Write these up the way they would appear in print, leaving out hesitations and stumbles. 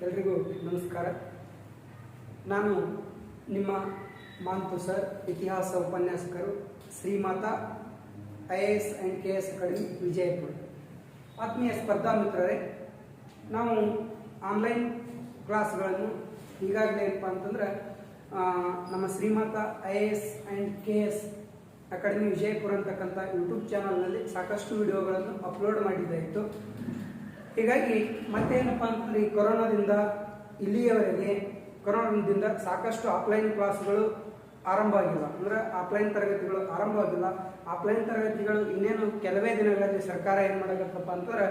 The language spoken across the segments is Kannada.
ಎಲ್ರಿಗೂ ನಮಸ್ಕಾರ. ನಾನು ನಿಮ್ಮ ಮಾಂತು ಸರ್, ಇತಿಹಾಸ ಉಪನ್ಯಾಸಕರು, Shrimata IAS and KS academy Vijayapura. ಆತ್ಮೀಯ ಸ್ಪರ್ಧಾ ಮಿತ್ರರೇ, ನಾವು ಆನ್ಲೈನ್ ಕ್ಲಾಸ್ಗಳನ್ನು ಈಗಾಗಲೇ ಏನಪ್ಪ ಅಂತಂದ್ರೆ ನಮ್ಮ Shrimata IAS and KS academy Vijayapura ಅಂತಕ್ಕಂಥ ಯೂಟ್ಯೂಬ್ ಚಾನಲ್ನಲ್ಲಿ ಸಾಕಷ್ಟು ವಿಡಿಯೋಗಳನ್ನು ಅಪ್ಲೋಡ್ ಮಾಡಿದ್ದಾಯಿತು. ಹೀಗಾಗಿ ಮತ್ತೇನಪ್ಪ ಅಂತಂದ್ರೆ ಈ ಕೊರೋನಾದಿಂದ ಇಲ್ಲಿಯವರೆಗೆ ಸಾಕಷ್ಟು ಆಫ್ಲೈನ್ ಕ್ಲಾಸ್ಗಳು ಆರಂಭ ಆಗಿಲ್ಲ, ಅಂದ್ರೆ ಆಫ್ಲೈನ್ ತರಗತಿಗಳು ಆರಂಭ ಆಗಿಲ್ಲ. ಆಫ್ಲೈನ್ ತರಗತಿಗಳು ಇನ್ನೇನು ಕೆಲವೇ ದಿನಗಳಲ್ಲಿ ಸರ್ಕಾರ ಏನು ಮಾಡಕತ್ತಪ್ಪ ಅಂತಂದ್ರೆ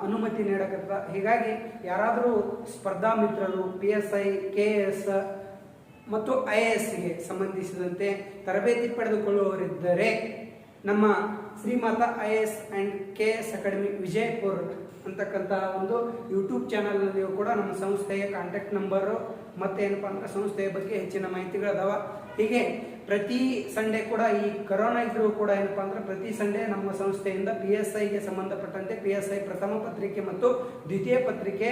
ಅನುಮತಿ ನೀಡಕತ್ತ. ಹೀಗಾಗಿ ಯಾರಾದರೂ ಸ್ಪರ್ಧಾ ಮಿತ್ರರು PSI, KS ಮತ್ತು IASಗೆ ಸಂಬಂಧಿಸಿದಂತೆ ತರಬೇತಿ ಪಡೆದುಕೊಳ್ಳುವವರಿದ್ದರೆ ನಮ್ಮ Shrimata IAS and KS academy Vijayapura ಅಂತಕ್ಕಂಥ ಒಂದು ಯೂಟ್ಯೂಬ್ ಚಾನಲ್ನಲ್ಲಿಯೂ ಕೂಡ ನಮ್ಮ ಸಂಸ್ಥೆಯ ಕಾಂಟ್ಯಾಕ್ಟ್ ನಂಬರು ಮತ್ತು ಏನಪ್ಪ ಅಂದ್ರೆ ಸಂಸ್ಥೆಯ ಬಗ್ಗೆ ಹೆಚ್ಚಿನ ಮಾಹಿತಿಗಳದಾವ. ಹೀಗೆ ಪ್ರತಿ ಸಂಡೇ ಕೂಡ ಈ ಕೊರೋನಾ ಇದ್ರೂ ಕೂಡ ಏನಪ್ಪ ಅಂದ್ರೆ ಪ್ರತಿ ಸಂಡೇ ನಮ್ಮ ಸಂಸ್ಥೆಯಿಂದ PSIಗೆ ಸಂಬಂಧಪಟ್ಟಂತೆ PSI ಪ್ರಥಮ ಪತ್ರಿಕೆ ಮತ್ತು ದ್ವಿತೀಯ ಪತ್ರಿಕೆ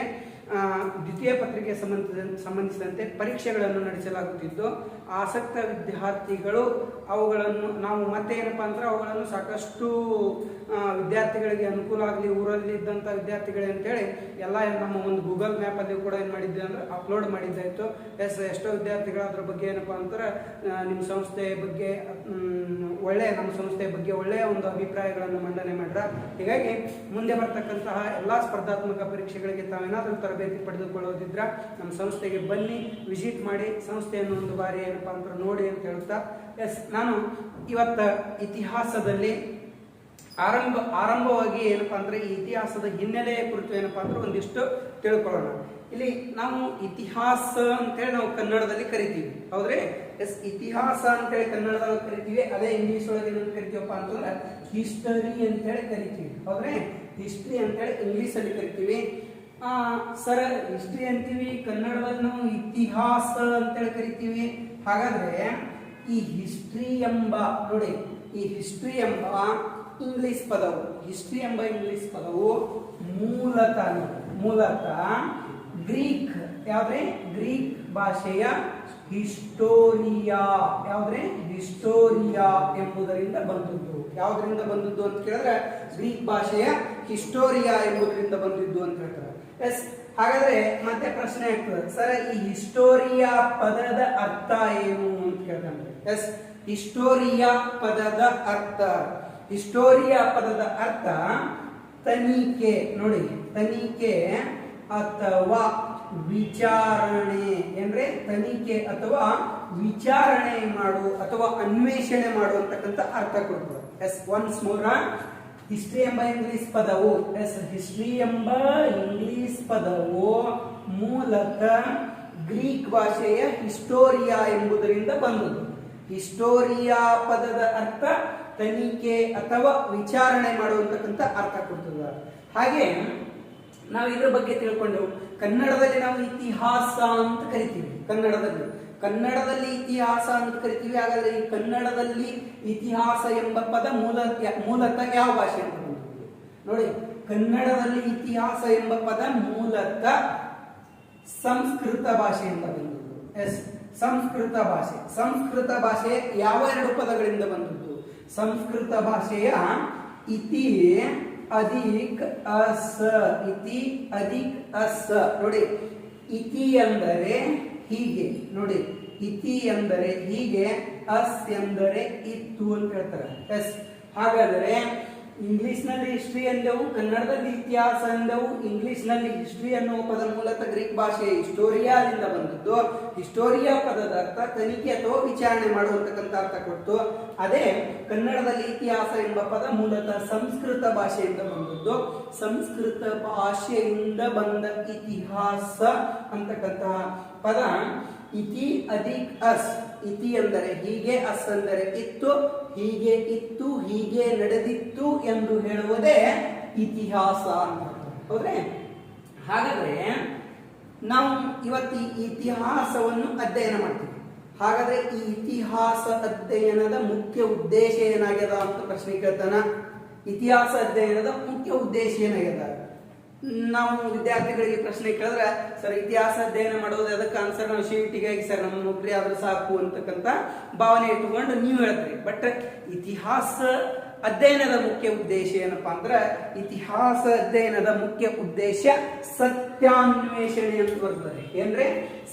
ಸಂಬಂಧಿಸಿದಂತೆ ಪರೀಕ್ಷೆಗಳನ್ನು ನಡೆಸಲಾಗುತ್ತಿದ್ದು, ಆಸಕ್ತ ವಿದ್ಯಾರ್ಥಿಗಳು ಅವುಗಳನ್ನು ನಾವು ಮತ್ತೆ ಏನಪ್ಪ ಅಂದ್ರೆ ಅವುಗಳನ್ನು ಸಾಕಷ್ಟು ವಿದ್ಯಾರ್ಥಿಗಳಿಗೆ ಅನುಕೂಲ ಆಗಲಿ, ಊರಲ್ಲಿ ಇದ್ದಂಥ ವಿದ್ಯಾರ್ಥಿಗಳೇ ಅಂತೇಳಿ ಎಲ್ಲ ನಮ್ಮ ಒಂದು ಗೂಗಲ್ ಮ್ಯಾಪಲ್ಲಿ ಕೂಡ ಏನು ಮಾಡಿದ್ದೆ ಅಂದ್ರೆ ಅಪ್ಲೋಡ್ ಮಾಡಿದ್ದಾಯಿತು. ಎಷ್ಟೋ ವಿದ್ಯಾರ್ಥಿಗಳು ಅದ್ರ ಬಗ್ಗೆ ಏನಪ್ಪ ಅಂತಾರೆ ನಿಮ್ಮ ಸಂಸ್ಥೆಯ ಬಗ್ಗೆ ನಮ್ಮ ಸಂಸ್ಥೆಯ ಬಗ್ಗೆ ಒಳ್ಳೆಯ ಒಂದು ಅಭಿಪ್ರಾಯಗಳನ್ನು ಮಂಡನೆ ಮಾಡ್ರ. ಹೀಗಾಗಿ ಮುಂದೆ ಬರ್ತಕ್ಕಂತಹ ಎಲ್ಲ ಸ್ಪರ್ಧಾತ್ಮಕ ಪರೀಕ್ಷೆಗಳಿಗೆ ತಾವೇನಾದರೂ ತರಬೇತಿ ಪಡೆದುಕೊಳ್ಳೋದಿದ್ರ ನಮ್ಮ ಸಂಸ್ಥೆಗೆ ಬನ್ನಿ, ವಿಸಿಟ್ ಮಾಡಿ, ಸಂಸ್ಥೆಯನ್ನು ಒಂದು ಬಾರಿ ಏನಪ್ಪ ಅಂತ ನೋಡಿ ಅಂತ ಹೇಳ್ತಾ ನಾನು ಇವತ್ತ ಇತಿಹಾಸದಲ್ಲಿ ಆರಂಭವಾಗಿ ಏನಪ್ಪ ಅಂದ್ರೆ ಈ ಇತಿಹಾಸದ ಹಿನ್ನೆಲೆಯ ಕುರಿತು ಏನಪ್ಪ ಅಂದ್ರೆ ಒಂದಿಷ್ಟು ತಿಳ್ಕೊಳ್ಳೋಣ. ಇಲ್ಲಿ ನಾವು ಇತಿಹಾಸ ಅಂತೇಳಿ ನಾವು ಕನ್ನಡದಲ್ಲಿ ಕರಿತೀವಿ, ಹೌದ್ರಿ? ಇತಿಹಾಸ ಅಂತೇಳಿ ಕನ್ನಡದಲ್ಲಿ ಕರಿತೀವಿ. ಅದೇ ಇಂಗ್ಲಿಷ್ ಒಳಗೆ ಏನು ಕರಿತೀವಪ್ಪ ಅಂತಂದ್ರೆ ಹಿಸ್ಟರಿ ಅಂತೇಳಿ ಕರಿತೀವಿ, ಹೌದ್ರಿ? ಹಿಸ್ಟ್ರಿ ಅಂತೇಳಿ ಇಂಗ್ಲಿಷ್ ಅಲ್ಲಿ ಕರಿತೀವಿ. ಸರ್, ಹಿಸ್ಟ್ರಿ ಅಂತೀವಿ, ಕನ್ನಡದಲ್ಲಿ ನಾವು ಇತಿಹಾಸ ಅಂತೇಳಿ ಕರಿತೀವಿ. ಹಾಗಾದ್ರೆ ಈ ಹಿಸ್ಟ್ರಿ ಎಂಬ ಇಂಗ್ಲಿಷ್ ಪದವು ಮೂಲತಃ ಗ್ರೀಕ್ ಭಾಷೆಯ ಹಿಸ್ಟೋರಿಯಾ ಎಂಬುದರಿಂದ ಬಂದದ್ದು. ಯಾವುದರಿಂದ ಬಂದದ್ದು ಅಂತ ಕೇಳಿದ್ರೆ ಗ್ರೀಕ್ ಭಾಷೆಯ ಹಿಸ್ಟೋರಿಯಾ ಎಂಬುದರಿಂದ ಬಂದಿದ್ದು ಅಂತ ಹೇಳ್ತಾರೆ. ಹಾಗಾದ್ರೆ ಮತ್ತೆ ಪ್ರಶ್ನೆ ಆಗ್ತದೆ, ಸರ್ ಈ ಹಿಸ್ಟೋರಿಯಾ ಪದದ ಅರ್ಥ ಏನು ಅಂತ ಕೇಳ್ತಾರೆ. ಹಿಸ್ಟೋರಿಯಾ ಪದದ ಅರ್ಥ ತನಿಖೆ. ನೋಡಿ, ತನಿಖೆ ಅಥವಾ ವಿಚಾರಣೆ ಅಂದ್ರೆ ತನಿಖೆ ಅಥವಾ ವಿಚಾರಣೆ ಮಾಡು ಅಥವಾ ಅನ್ವೇಷಣೆ ಮಾಡುವಂತಕ್ಕಂಥ ಅರ್ಥ ಕೊಡ್ತದೆ. ಒನ್ಸ್ ಮೋರ್, ಹಿಸ್ಟ್ರಿ ಎಂಬ ಇಂಗ್ಲಿಷ್ ಪದವು ಮೂಲತಃ ಗ್ರೀಕ್ ಭಾಷೆಯ ಹಿಸ್ಟೋರಿಯಾ ಎಂಬುದರಿಂದ ಬಂದದ್ದು. ಹಿಸ್ಟೋರಿಯಾ ಪದದ ಅರ್ಥ ತನಿಖೆ ಅಥವಾ ವಿಚಾರಣೆ ಮಾಡುವಂತಕ್ಕಂಥ ಅರ್ಥ ಕೊಡ್ತದೆ. ಹಾಗೆ ನಾವು ಇದ್ರ ಬಗ್ಗೆ ತಿಳ್ಕೊಂಡೆವು. ಕನ್ನಡದಲ್ಲಿ ನಾವು ಇತಿಹಾಸ ಅಂತ ಕರಿತೀವಿ. ಕನ್ನಡದಲ್ಲಿ ಇತಿಹಾಸ ಅಂತ ಕರಿತೀವಿ. ಹಾಗಾದ್ರೆ ಈ ಕನ್ನಡದಲ್ಲಿ ಇತಿಹಾಸ ಎಂಬ ಪದ ಮೂಲತಃ ಯಾವ ಭಾಷೆ ಅಂತ ಬಂದಿದ್ದು ನೋಡಿ. ಕನ್ನಡದಲ್ಲಿ ಇತಿಹಾಸ ಎಂಬ ಪದ ಮೂಲತಃ ಸಂಸ್ಕೃತ ಭಾಷೆಯಿಂದ ಬಂದಿದ್ದು. ಸಂಸ್ಕೃತ ಭಾಷೆ ಯಾವ ಎರಡು ಪದಗಳಿಂದ ಬಂದದ್ದು? ಸಂಸ್ಕೃತ ಭಾಷೆಯ ಇತಿ ಅಧಿಕ್ ಅಸ್ ನೋಡಿ. ಇತಿ ಅಂದರೆ ಹೀಗೆ ನೋಡಿ, ಇತಿ ಅಂದರೆ ಹೀಗೆ, ಅಸ್ ಎಂದರೆ ಇತ್ತು ಅಂತ ಹೇಳ್ತಾರೆ. ಹಾಗಾದರೆ ಇಂಗ್ಲಿಷ್ ನಲ್ಲಿ ಹಿಸ್ಟ್ರಿ ಎಂದೆವು, ಕನ್ನಡದಲ್ಲಿ ಇತಿಹಾಸ ಎಂದೆವು. ಇಂಗ್ಲಿಷ್ ನಲ್ಲಿ ಹಿಸ್ಟ್ರಿ ಅನ್ನುವ ಪದ ಮೂಲತಃ ಗ್ರೀಕ್ ಭಾಷೆಯ ಹಿಸ್ಟೋರಿಯಾದಿಂದ ಬಂದದ್ದು. ಹಿಸ್ಟೋರಿಯಾ ಪದದ ಅರ್ಥ ತನಿಖೆ ಅಥವಾ ವಿಚಾರಣೆ ಮಾಡುವಂತಕ್ಕಂಥ ಅರ್ಥ ಕೊಟ್ಟು, ಅದೇ ಕನ್ನಡದಲ್ಲಿ ಇತಿಹಾಸ ಎಂಬ ಪದ ಮೂಲತಃ ಸಂಸ್ಕೃತ ಭಾಷೆಯಿಂದ ಬಂದದ್ದು. ಸಂಸ್ಕೃತ ಭಾಷೆಯಿಂದ ಬಂದ ಇತಿಹಾಸ ಅಂತಕ್ಕಂತಹ ಪದ ಇತಿ ಅಧಿಕ್ ಅಸ್. ಇತಿ ಅಂದರೆ ಹೀಗೆ, ಅಸ್ ಅಂದರೆ ಇತ್ತು, ಹೀಗೆ ಇತ್ತು, ಹೀಗೆ ನಡೆದಿತ್ತು ಎಂದು ಹೇಳುವುದೇ ಇತಿಹಾಸ ಅಂತ, ಹೌದ್ರಿ? ಹಾಗಾದ್ರೆ ನಾವು ಇವತ್ತು ಈ ಇತಿಹಾಸವನ್ನು ಅಧ್ಯಯನ ಮಾಡ್ತೀವಿ. ಹಾಗಾದ್ರೆ ಈ ಇತಿಹಾಸ ಅಧ್ಯಯನದ ಮುಖ್ಯ ಉದ್ದೇಶ ಏನಾಗ್ಯದ ಅಂತ ಪ್ರಶ್ನೆ ಕೇಳ್ತಾನ. ಇತಿಹಾಸ ಅಧ್ಯಯನದ ಮುಖ್ಯ ಉದ್ದೇಶ ಏನಾಗ್ಯದ? ನಾವು ವಿದ್ಯಾರ್ಥಿಗಳಿಗೆ ಪ್ರಶ್ನೆ ಕೇಳಿದ್ರೆ ಸರ್ ಇತಿಹಾಸ ಅಧ್ಯಯನ ಮಾಡೋದು ಅದಕ್ಕೆ ಆನ್ಸರ್ ನಾವು CET-ಗಾಗಿ ಸರ್ ನಮ್ಮ ನೌಕರಿ ಆದ್ರೂ ಸಾಕು ಅಂತಕ್ಕಂಥ ಭಾವನೆ ಇಟ್ಟುಕೊಂಡು ನೀವು ಹೇಳ್ತೀರಿ. ಬಟ್ ಇತಿಹಾಸ ಅಧ್ಯಯನದ ಮುಖ್ಯ ಉದ್ದೇಶ ಏನಪ್ಪಾ ಅಂದ್ರೆ ಇತಿಹಾಸ ಅಧ್ಯಯನದ ಮುಖ್ಯ ಉದ್ದೇಶ ಸತ್ಯಾನ್ವೇಷಣೆ ಅಂತ ಬರ್ತದೆ. ಏನ್ರೆ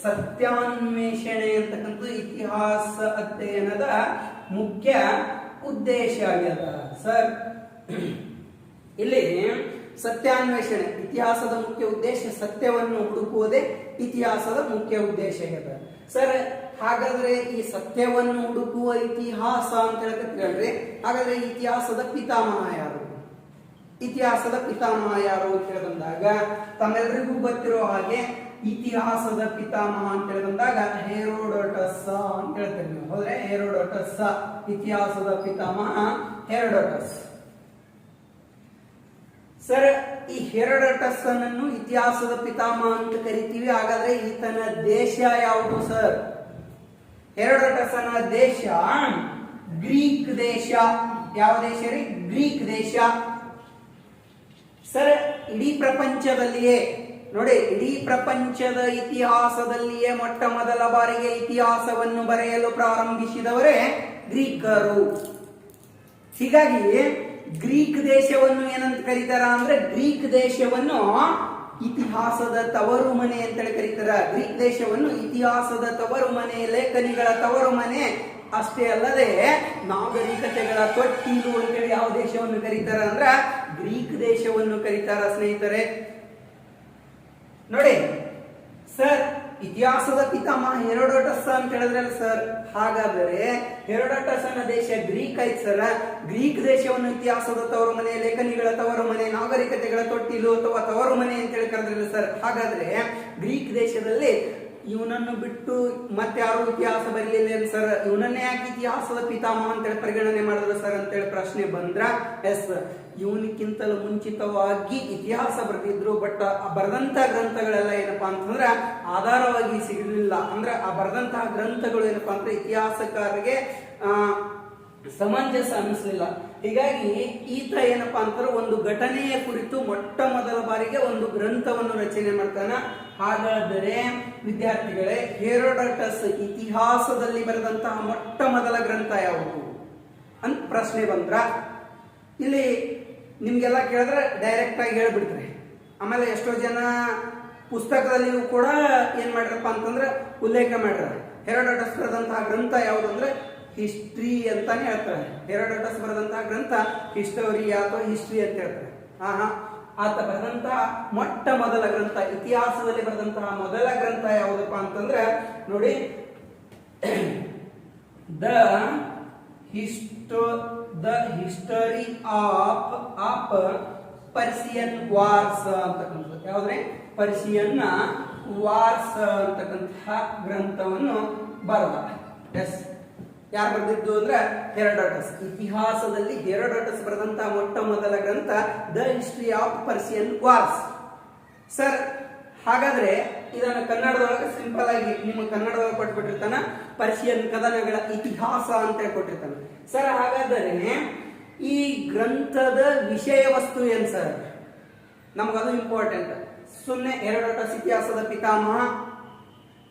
ಸತ್ಯಾನ್ವೇಷಣೆ ಅಂತಕ್ಕಂಥ ಇತಿಹಾಸ ಅಧ್ಯಯನದ ಮುಖ್ಯ ಉದ್ದೇಶ ಆಗ್ಯದ ಸರ್. ಇಲ್ಲಿ ಸತ್ಯಾನ್ವೇಷಣೆ ಇತಿಹಾಸದ ಮುಖ್ಯ ಉದ್ದೇಶ ಸತ್ಯವನ್ನು ಹುಡುಕುವುದೇ ಇತಿಹಾಸದ ಮುಖ್ಯ ಉದ್ದೇಶ ಆಗ್ಯದ ಸರ್. ಹಾಗಾದ್ರೆ ಈ ಸತ್ಯವನ್ನು ಹುಡುಕುವ ಇತಿಹಾಸ ಅಂತ ಹೇಳ್ರಿ, ಹಾಗಾದ್ರೆ ಇತಿಹಾಸದ ಪಿತಾಮಹ ಯಾರು? ಇತಿಹಾಸದ ಪಿತಾಮಹ ಯಾರು ಅಂತ ಹೇಳಿದಾಗ ತಮ್ಮೆಲ್ಲರಿಗೂ ಗೊತ್ತಿರೋ ಹಾಗೆ ಇತಿಹಾಸದ ಪಿತಾಮಹ ಅಂತ ಹೇಳಿದಾಗ ಹೆರೋಡೋಟಸ್ ಅಂತ ಹೇಳ್ತೇವೆ ನೀವು. ಹೋದ್ರೆ ಹೆರೋಡೋಟಸ್ ಇತಿಹಾಸದ ಪಿತಾಮಹ ಹೆರೋಡೋಟಸ್ ಸರ್. ಈ ಹೆರೋಡೋಟಸ್ ಅನ್ನು ಇತಿಹಾಸದ ಪಿತಾಮಹ ಅಂತ ಕರಿತೀವಿ. ಹಾಗಾದ್ರೆ ಈತನ ದೇಶ ಯಾವುದು ಸರ್? ಹೆರೋಡೋಟಸ್ ಅನ್ನ ದೇಶ ಗ್ರೀಕ್ ದೇಶ. ಯಾವ ದೇಶ ರೀ? ಗ್ರೀಕ್ ದೇಶ ಸರ್. ಇಡೀ ಪ್ರಪಂಚದಲ್ಲಿಯೇ ನೋಡಿ, ಇಡೀ ಪ್ರಪಂಚದ ಇತಿಹಾಸದಲ್ಲಿಯೇ ಮೊಟ್ಟ ಮೊದಲ ಬಾರಿಗೆ ಇತಿಹಾಸವನ್ನು ಬರೆಯಲು ಪ್ರಾರಂಭಿಸಿದವರೇ ಗ್ರೀಕರು. ಹೀಗಾಗಿ ಗ್ರೀಕ್ ದೇಶವನ್ನು ಏನಂತ ಕರೀತಾರ ಅಂದ್ರೆ ಗ್ರೀಕ್ ದೇಶವನ್ನು ಇತಿಹಾಸದ ತವರು ಮನೆ ಅಂತೇಳಿ ಕರೀತಾರ. ಗ್ರೀಕ್ ದೇಶವನ್ನು ಇತಿಹಾಸದ ತವರು ಮನೆ, ಲೇಖನಿಗಳ ತವರು ಮನೆ ಅಷ್ಟೇ ಅಲ್ಲದೆ ನಾಗರಿಕತೆಗಳ ತೊಟ್ಟಿಲು ಅಂತೇಳಿ ಯಾವ ದೇಶವನ್ನು ಕರೀತಾರ ಅಂದ್ರ ಗ್ರೀಕ್ ದೇಶವನ್ನು ಕರೀತಾರ ಸ್ನೇಹಿತರೆ. ನೋಡಿ ಸರ್, ಇತಿಹಾಸದ ಪಿತಾಮಹ ಹೆರೋಡೋಟಸ್ ಅಂತ ಹೇಳಿದ್ರಲ್ಲ ಸರ್. ಹಾಗಾದರೆ ಹೆರೋಡೋಟಸ್ ಅನ್ನ ದೇಶ ಗ್ರೀಕ್ ಐತ್ ಸರ್. ಗ್ರೀಕ್ ದೇಶವನ್ನು ಇತಿಹಾಸದ ತವರು ಮನೆ, ಲೇಖನಿಗಳ ತವರು ಮನೆ, ನಾಗರಿಕತೆಗಳ ತೊಟ್ಟಿಲು ಅಥವಾ ತವರು ಮನೆ ಅಂತ ಹೇಳಿ ಕರೆದ್ರಲ್ಲ ಸರ್. ಹಾಗಾದ್ರೆ ಗ್ರೀಕ್ ದೇಶದಲ್ಲಿ ಇವನನ್ನು ಬಿಟ್ಟು ಮತ್ತೆ ಯಾರು ಇತಿಹಾಸ ಬರಲಿಲ್ಲ ಸರ್. ಇವನನ್ನೇ ಯಾಕೆ ಇತಿಹಾಸದ ಪಿತಾಮಹ ಅಂತೇಳಿ ಪರಿಗಣನೆ ಮಾಡಿದ್ರು ಸರ್ ಅಂತೇಳಿ ಪ್ರಶ್ನೆ ಬಂದ್ರ, ಎಸ್, ಇವನಿಕ್ಕಿಂತಲೂ ಮುಂಚಿತವಾಗಿ ಇತಿಹಾಸ ಬರೆದಿದ್ರು. ಬಟ್ ಬರೆದಂತ ಗ್ರಂಥಗಳೆಲ್ಲ ಏನಪ್ಪಾ ಅಂತಂದ್ರ ಆಧಾರವಾಗಿ ಸಿಗಲಿಲ್ಲ. ಅಂದ್ರೆ ಆ ಬರೆದಂತಹ ಗ್ರಂಥಗಳು ಏನಪ್ಪಾ ಅಂದ್ರೆ ಇತಿಹಾಸಕಾರರಿಗೆ ಸಮಂಜಸ ಅನಿಸ್ಲಿಲ್ಲ. ಹೀಗಾಗಿ ಈತ ಏನಪ್ಪಾ ಅಂತಾರೆ ಒಂದು ಘಟನೆಯ ಕುರಿತು ಮೊಟ್ಟ ಮೊದಲ ಬಾರಿಗೆ ಒಂದು ಗ್ರಂಥವನ್ನು ರಚನೆ ಮಾಡ್ತಾನ. ಹಾಗಾದರೆ ವಿದ್ಯಾರ್ಥಿಗಳೇ, ಹೆರೋಡೋಟಸ್ ಇತಿಹಾಸದಲ್ಲಿ ಬರೆದಂತಹ ಮೊಟ್ಟ ಮೊದಲ ಗ್ರಂಥ ಯಾವುದು ಅಂತ ಪ್ರಶ್ನೆ ಬಂದ್ರ ಇಲ್ಲಿ ನಿಮ್ಗೆಲ್ಲ ಕೇಳಿದ್ರೆ ಡೈರೆಕ್ಟ್ ಆಗಿ ಹೇಳ್ಬಿಡ್ತಾರೆ. ಆಮೇಲೆ ಎಷ್ಟೋ ಜನ ಪುಸ್ತಕದಲ್ಲಿಯೂ ಕೂಡ ಏನ್ ಮಾಡ್ರಪ್ಪ ಅಂತಂದ್ರೆ ಉಲ್ಲೇಖ ಮಾಡ್ಯಾರ. ಹೆರೋಡೋಟಸ್ ಬರೆದಂತಹ ಗ್ರಂಥ ಯಾವುದಂದ್ರೆ ಹಿಸ್ಟ್ರಿ ಅಂತಾನೆ ಹೇಳ್ತಾರೆ. ಹೆರೋಡೋಟಸ್ ಬರೆದಂತಹ ಗ್ರಂಥ ಹಿಸ್ಟೋರಿ ಅಥವಾ ಹಿಸ್ಟ್ರಿ ಅಂತ ಹೇಳ್ತಾರೆ. ಆತ ಬರೆದಂತಹ ಮೊಟ್ಟ ಮೊದಲ ಗ್ರಂಥ, ಇತಿಹಾಸದಲ್ಲಿ ಬರೆದಂತಹ ಮೊದಲ ಗ್ರಂಥ ಯಾವುದಪ್ಪ ಅಂತಂದ್ರೆ ನೋಡಿ, the history of Persian wars ಅಂತಕ್ಕಂಥದ್ದು. ಯಾವ್ದ್ರೆ? ಪರ್ಸಿಯನ್ ವಾರ್ಸ್ ಅಂತಕ್ಕಂತಹ ಗ್ರಂಥವನ್ನು ಬರೆದ. ಎಸ್, ಯಾರು ಬರೆದಿದ್ದು ಅಂದ್ರೆ ಹೆರೋಡೋಟಸ್. ಇತಿಹಾಸದಲ್ಲಿ ಹೆರೋಡೋಟಸ್ ಬರೆದಂತಹ ಮೊಟ್ಟ ಮೊದಲ ಗ್ರಂಥ the history of Persian wars sir. ಹಾಗಾದ್ರೆ ಇದನ್ನು ಕನ್ನಡದೊಳಗೆ ಸಿಂಪಲ್ ಆಗಿ ನಿಮ್ಮ ಕನ್ನಡದೊಳಗೆ ಕೊಟ್ಬಿಟ್ಟಿರ್ತಾನ, ಪರ್ಷಿಯನ್ ಕದನಗಳ ಇತಿಹಾಸ ಅಂತ ಕೊಟ್ಟಿರ್ತಾನೆ ಸರ್. ಹಾಗಾದರೆ ಈ ಗ್ರಂಥದ ವಿಷಯ ವಸ್ತು ಏನ್ ಸರ್? ನಮಗದು ಇಂಪಾರ್ಟೆಂಟ್. ಸುಮ್ಮನೆ ಹೆರೋಡೋಟಸ್ ಇತಿಹಾಸದ ಪಿತಾಮಹ,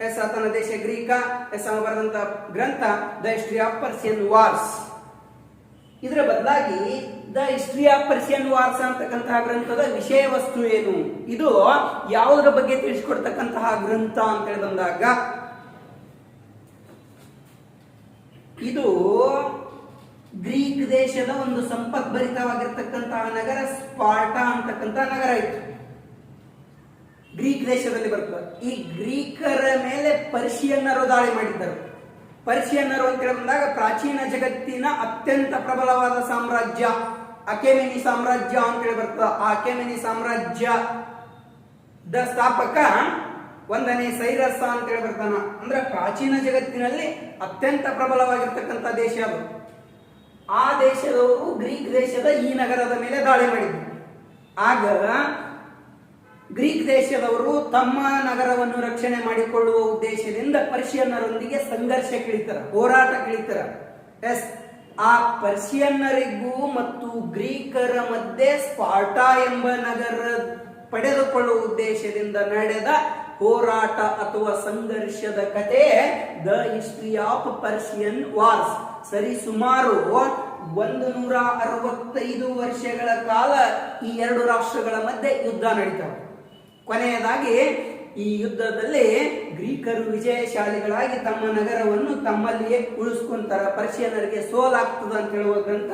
ಎಸ್ ಆತನ ದೇಶ ಗ್ರೀಕ, ಎಸ್ ಅವ ಬರೆದಂತ ಗ್ರಂಥ the history of Persian wars. ಇದರ ಬದಲಾಗಿ the history of Persian wars ಅಂತಕ್ಕಂತಹ ಗ್ರಂಥದ ವಿಷಯ ವಸ್ತು ಏನು, ಇದು ಯಾವುದರ ಬಗ್ಗೆ ತಿಳಿಸಿಕೊಡ್ತಕ್ಕಂತಹ ಗ್ರಂಥ ಅಂತ ಹೇಳಿ ಬಂದಾಗ ಇದು ಗ್ರೀಕ್ ದೇಶದ ಒಂದು ಸಂಪದ್ಭರಿತವಾಗಿರ್ತಕ್ಕಂತಹ ನಗರ ಸ್ಪಾರ್ಟಾ ಅಂತಕ್ಕಂತಹ ನಗರ ಇತ್ತು. ಗ್ರೀಕ್ ದೇಶದಲ್ಲಿ ಬರ್ತದೆ. ಈ ಗ್ರೀಕರ ಮೇಲೆ ಪರ್ಷಿಯನ್ನರು ದಾಳಿ ಮಾಡಿದ್ದರು. ಪರ್ಷಿಯನ್ನರು ಅಂತ ಹೇಳಿ ಬಂದಾಗ ಪ್ರಾಚೀನ ಜಗತ್ತಿನ ಅತ್ಯಂತ ಪ್ರಬಲವಾದ ಸಾಮ್ರಾಜ್ಯ ಅಕೆಮೆನಿ ಸಾಮ್ರಾಜ್ಯ ಅಂತ ಹೇಳಿ ಬರ್ತದೆ. ಆ ಅಕೆಮೆನಿ ಸಾಮ್ರಾಜ್ಯದ ಸ್ಥಾಪಕ ಒಂದನೇ ಸೈರಸ್ ಅಂತ ಹೇಳಿ ಬರ್ತಾನ. ಅಂದ್ರೆ ಪ್ರಾಚೀನ ಜಗತ್ತಿನಲ್ಲಿ ಅತ್ಯಂತ ಪ್ರಬಲವಾಗಿರ್ತಕ್ಕಂಥ ದೇಶ ಅದು. ಆ ದೇಶದವರು ಗ್ರೀಕ್ ದೇಶದ ಈ ನಗರದ ಮೇಲೆ ದಾಳಿ ಮಾಡಿದ್ರು. ಆಗ ಗ್ರೀಕ್ ದೇಶದವರು ತಮ್ಮ ನಗರವನ್ನು ರಕ್ಷಣೆ ಮಾಡಿಕೊಳ್ಳುವ ಉದ್ದೇಶದಿಂದ ಪರ್ಷಿಯನ್ನರೊಂದಿಗೆ ಸಂಘರ್ಷಕ್ಕಿಳಿತಾರ, ಹೋರಾಟಕ್ಕಿಳಿತಾರ. ಎಸ್, ಆ ಪರ್ಷಿಯನ್ನರಿಗೂ ಮತ್ತು ಗ್ರೀಕರ ಮಧ್ಯೆ ಸ್ಪಾರ್ಟಾ ಎಂಬ ನಗರ ಪಡೆದುಕೊಳ್ಳುವ ಉದ್ದೇಶದಿಂದ ನಡೆದ ಹೋರಾಟ ಅಥವಾ ಸಂಘರ್ಷದ ಕತೆ the history of Persian wars. ಸರಿಸುಮಾರು 165 ವರ್ಷಗಳ ಕಾಲ ಈ ಎರಡು ರಾಷ್ಟ್ರಗಳ ಮಧ್ಯೆ ಯುದ್ಧ ನಡೀತಾವೆ. ಕೊನೆಯದಾಗಿ ಈ ಯುದ್ಧದಲ್ಲಿ ಗ್ರೀಕರು ವಿಜಯಶಾಲಿಗಳಾಗಿ ತಮ್ಮ ನಗರವನ್ನು ತಮ್ಮಲ್ಲಿಯೇ ಉಳಿಸ್ಕೊಂತಾರ. ಪರ್ಷಿಯನರಿಗೆ ಸೋಲಾಗ್ತದ ಅಂತ ಹೇಳುವ ಗ್ರಂಥ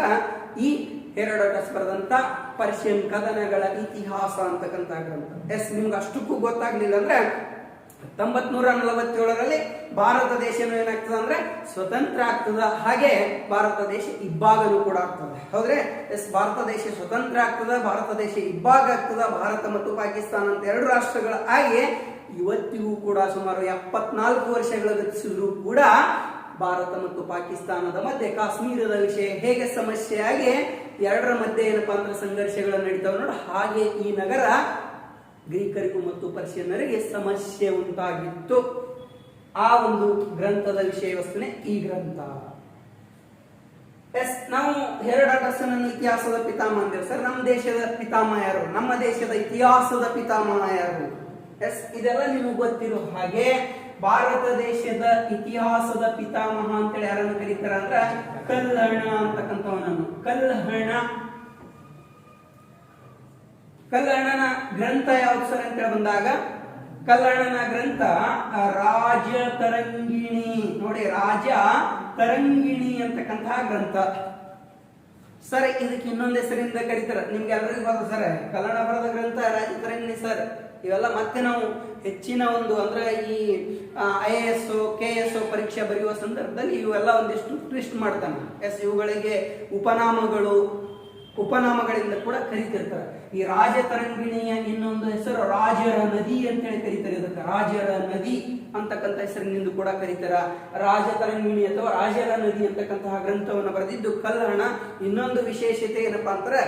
ಈ ಹೆರೋಡೋಟಸ್ ಬರೆದಂತ ಪರ್ಷಿಯನ್ ಕದನಗಳ ಇತಿಹಾಸ ಅಂತಕ್ಕಂಥ ಗ್ರಂಥ. ನಿಮ್ಗೆ ಅಷ್ಟಕ್ಕೂ ಗೊತ್ತಾಗ್ಲಿಲ್ಲ ಅಂದ್ರೆ 1947ರಲ್ಲಿ ಭಾರತ ದೇಶನೂ ಏನಾಗ್ತದ ಅಂದ್ರೆ ಸ್ವತಂತ್ರ ಆಗ್ತದ. ಹಾಗೆ ಭಾರತ ದೇಶ ಇಬ್ಬಾಗನೂ ಕೂಡ ಆಗ್ತದೆ. ಹೌದ್ರೆ? ಭಾರತ ದೇಶ ಸ್ವತಂತ್ರ ಆಗ್ತದ, ಭಾರತ ದೇಶ ಇಬ್ಬಾಗ ಆಗ್ತದ. ಭಾರತ ಮತ್ತು ಪಾಕಿಸ್ತಾನ ಅಂತ ಎರಡು ರಾಷ್ಟ್ರಗಳ ಆಗಿ ಇವತ್ತಿಗೂ ಕೂಡ ಸುಮಾರು 74 ವರ್ಷಗಳ ಗತಿಸಿದ್ರು ಕೂಡ ಭಾರತ ಮತ್ತು ಪಾಕಿಸ್ತಾನದ ಮಧ್ಯೆ ಕಾಶ್ಮೀರದ ವಿಷಯ ಹೇಗೆ ಸಮಸ್ಯೆಯಾಗಿ ಎರಡರ ಮಧ್ಯೆ ಏನಪ್ಪಾ ಅಂದ್ರೆ ಸಂಘರ್ಷಗಳು ನಡೀತಾವೆ ನೋಡಿ, ಹಾಗೆ ಈ ನಗರ ಗ್ರೀಕರಿಗೂ ಮತ್ತು ಪರ್ಷಿಯನ್ನರಿಗೆ ಸಮಸ್ಯೆ ಉಂಟಾಗಿತ್ತು. ಆ ಒಂದು ಗ್ರಂಥದ ವಿಷಯ ವಸ್ತುನೇ ಈ ಗ್ರಂಥ. ನಾವು ಹೆರೋಡೋಟಸ್ ಇತಿಹಾಸದ ಪಿತಾಮಹ ಅಂದೇವೆ ಸರ್. ನಮ್ಮ ದೇಶದ ಪಿತಾಮಹ ಯಾರು? ನಮ್ಮ ದೇಶದ ಇತಿಹಾಸದ ಪಿತಾಮಹ ಯಾರು? ಇದೆಲ್ಲ ನಿಮಗೆ ಗೊತ್ತಿರೋ ಹಾಗೆ ಭಾರತ ದೇಶದ ಇತಿಹಾಸದ ಪಿತಾಮಹ ಅಂತೇಳಿ ಯಾರನ್ನು ಕರೀತಾರ ಅಂದ್ರೆ ಕಲ್ಲಹಣ ಅಂತಕ್ಕಂಥವನನ್ನು. ಕಲ್ಲಹಣನ ಗ್ರಂಥ ಯಾವ್ದು ಸರ್ ಅಂತ ಬಂದಾಗ ಕಲ್ಲಹಣನ ಗ್ರಂಥ ರಾಜ ತರಂಗಿಣಿ. ನೋಡಿ, ರಾಜ ತರಂಗಿಣಿ ಅಂತಕ್ಕಂತಹ ಗ್ರಂಥ ಸರ್. ಇದಕ್ಕೆ ಇನ್ನೊಂದು ಹೆಸರಿಂದ ಕರೀತಾರ, ನಿಮ್ಗೆ ಎಲ್ಲರಿಗೂ ಗೊತ್ತ ಸರ್. ಕಲ್ಲಹಣ ಬರೆದ ಗ್ರಂಥ ರಾಜ ತರಂಗಿಣಿ ಸರ್. ಇವೆಲ್ಲ ಮತ್ತೆ ನಾವು ಹೆಚ್ಚಿನ ಒಂದು ಅಂದ್ರೆ ಈ IAS KS ಪರೀಕ್ಷೆ ಬರೆಯುವ ಸಂದರ್ಭದಲ್ಲಿ ಇವೆಲ್ಲ ಒಂದಿಷ್ಟು ಟ್ವಿಸ್ಟ್ ಮಾಡ್ತಾನೆ. ಇವುಗಳಿಗೆ ಉಪನಾಮಗಳಿಂದ ಕೂಡ ಕರೀತಿರ್ತಾರೆ. ಈ ರಾಜತರಂಗಿಣಿಯ ಇನ್ನೊಂದು ಹೆಸರು ರಾಜರ ನದಿ ಅಂತೇಳಿ ಕರೀತಾರೆ. ಇದಕ್ಕೆ ರಾಜರ ನದಿ ಅಂತಕ್ಕಂಥ ಹೆಸರಿನಿಂದ ಕೂಡ ಕರೀತಾರ. ರಾಜತರಂಗಿಣಿ ಅಥವಾ ರಾಜರ ನದಿ ಅಂತಕ್ಕಂತಹ ಗ್ರಂಥವನ್ನು ಬರೆದಿದ್ದು ಕಲ್ಲಹಣ. ಇನ್ನೊಂದು ವಿಶೇಷತೆ ಏನಪ್ಪಾ ಅಂದ್ರೆ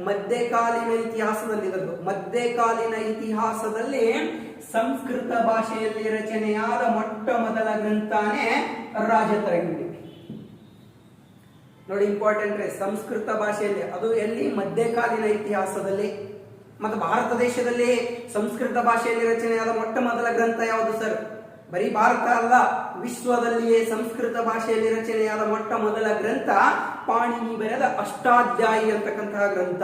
ಮಧ್ಯಕಾಲೀನ ಇತಿಹಾಸದಲ್ಲಿ ಸಂಸ್ಕೃತ ಭಾಷೆಯಲ್ಲಿ ರಚನೆಯಾದ ಮೊಟ್ಟ ಮೊದಲ ಗ್ರಂಥನೇ ರಾಜತರಂಗಿಣಿ. ನೋಡಿ, ಇಂಪಾರ್ಟೆಂಟ್ ಸಂಸ್ಕೃತ ಭಾಷೆಯಲ್ಲಿ, ಅದು ಎಲ್ಲಿ? ಮಧ್ಯಕಾಲೀನ ಇತಿಹಾಸದಲ್ಲಿ. ಮತ್ತು ಭಾರತ ದೇಶದಲ್ಲಿ ಸಂಸ್ಕೃತ ಭಾಷೆಯಲ್ಲಿ ರಚನೆಯಾದ ಮೊಟ್ಟ ಮೊದಲ ಗ್ರಂಥ ಯಾವುದು ಸರ್? ಬರೀ ಭಾರತ ಅಲ್ಲ, ವಿಶ್ವದಲ್ಲಿಯೇ ಸಂಸ್ಕೃತ ಭಾಷೆಯಲ್ಲಿ ರಚನೆಯಾದ ಮೊಟ್ಟ ಮೊದಲ ಗ್ರಂಥ ಪಾಣಿನಿ ಬರೆದ ಅಷ್ಟಾಧ್ಯಾಯಿ ಅಂತಕ್ಕಂತಹ ಗ್ರಂಥ.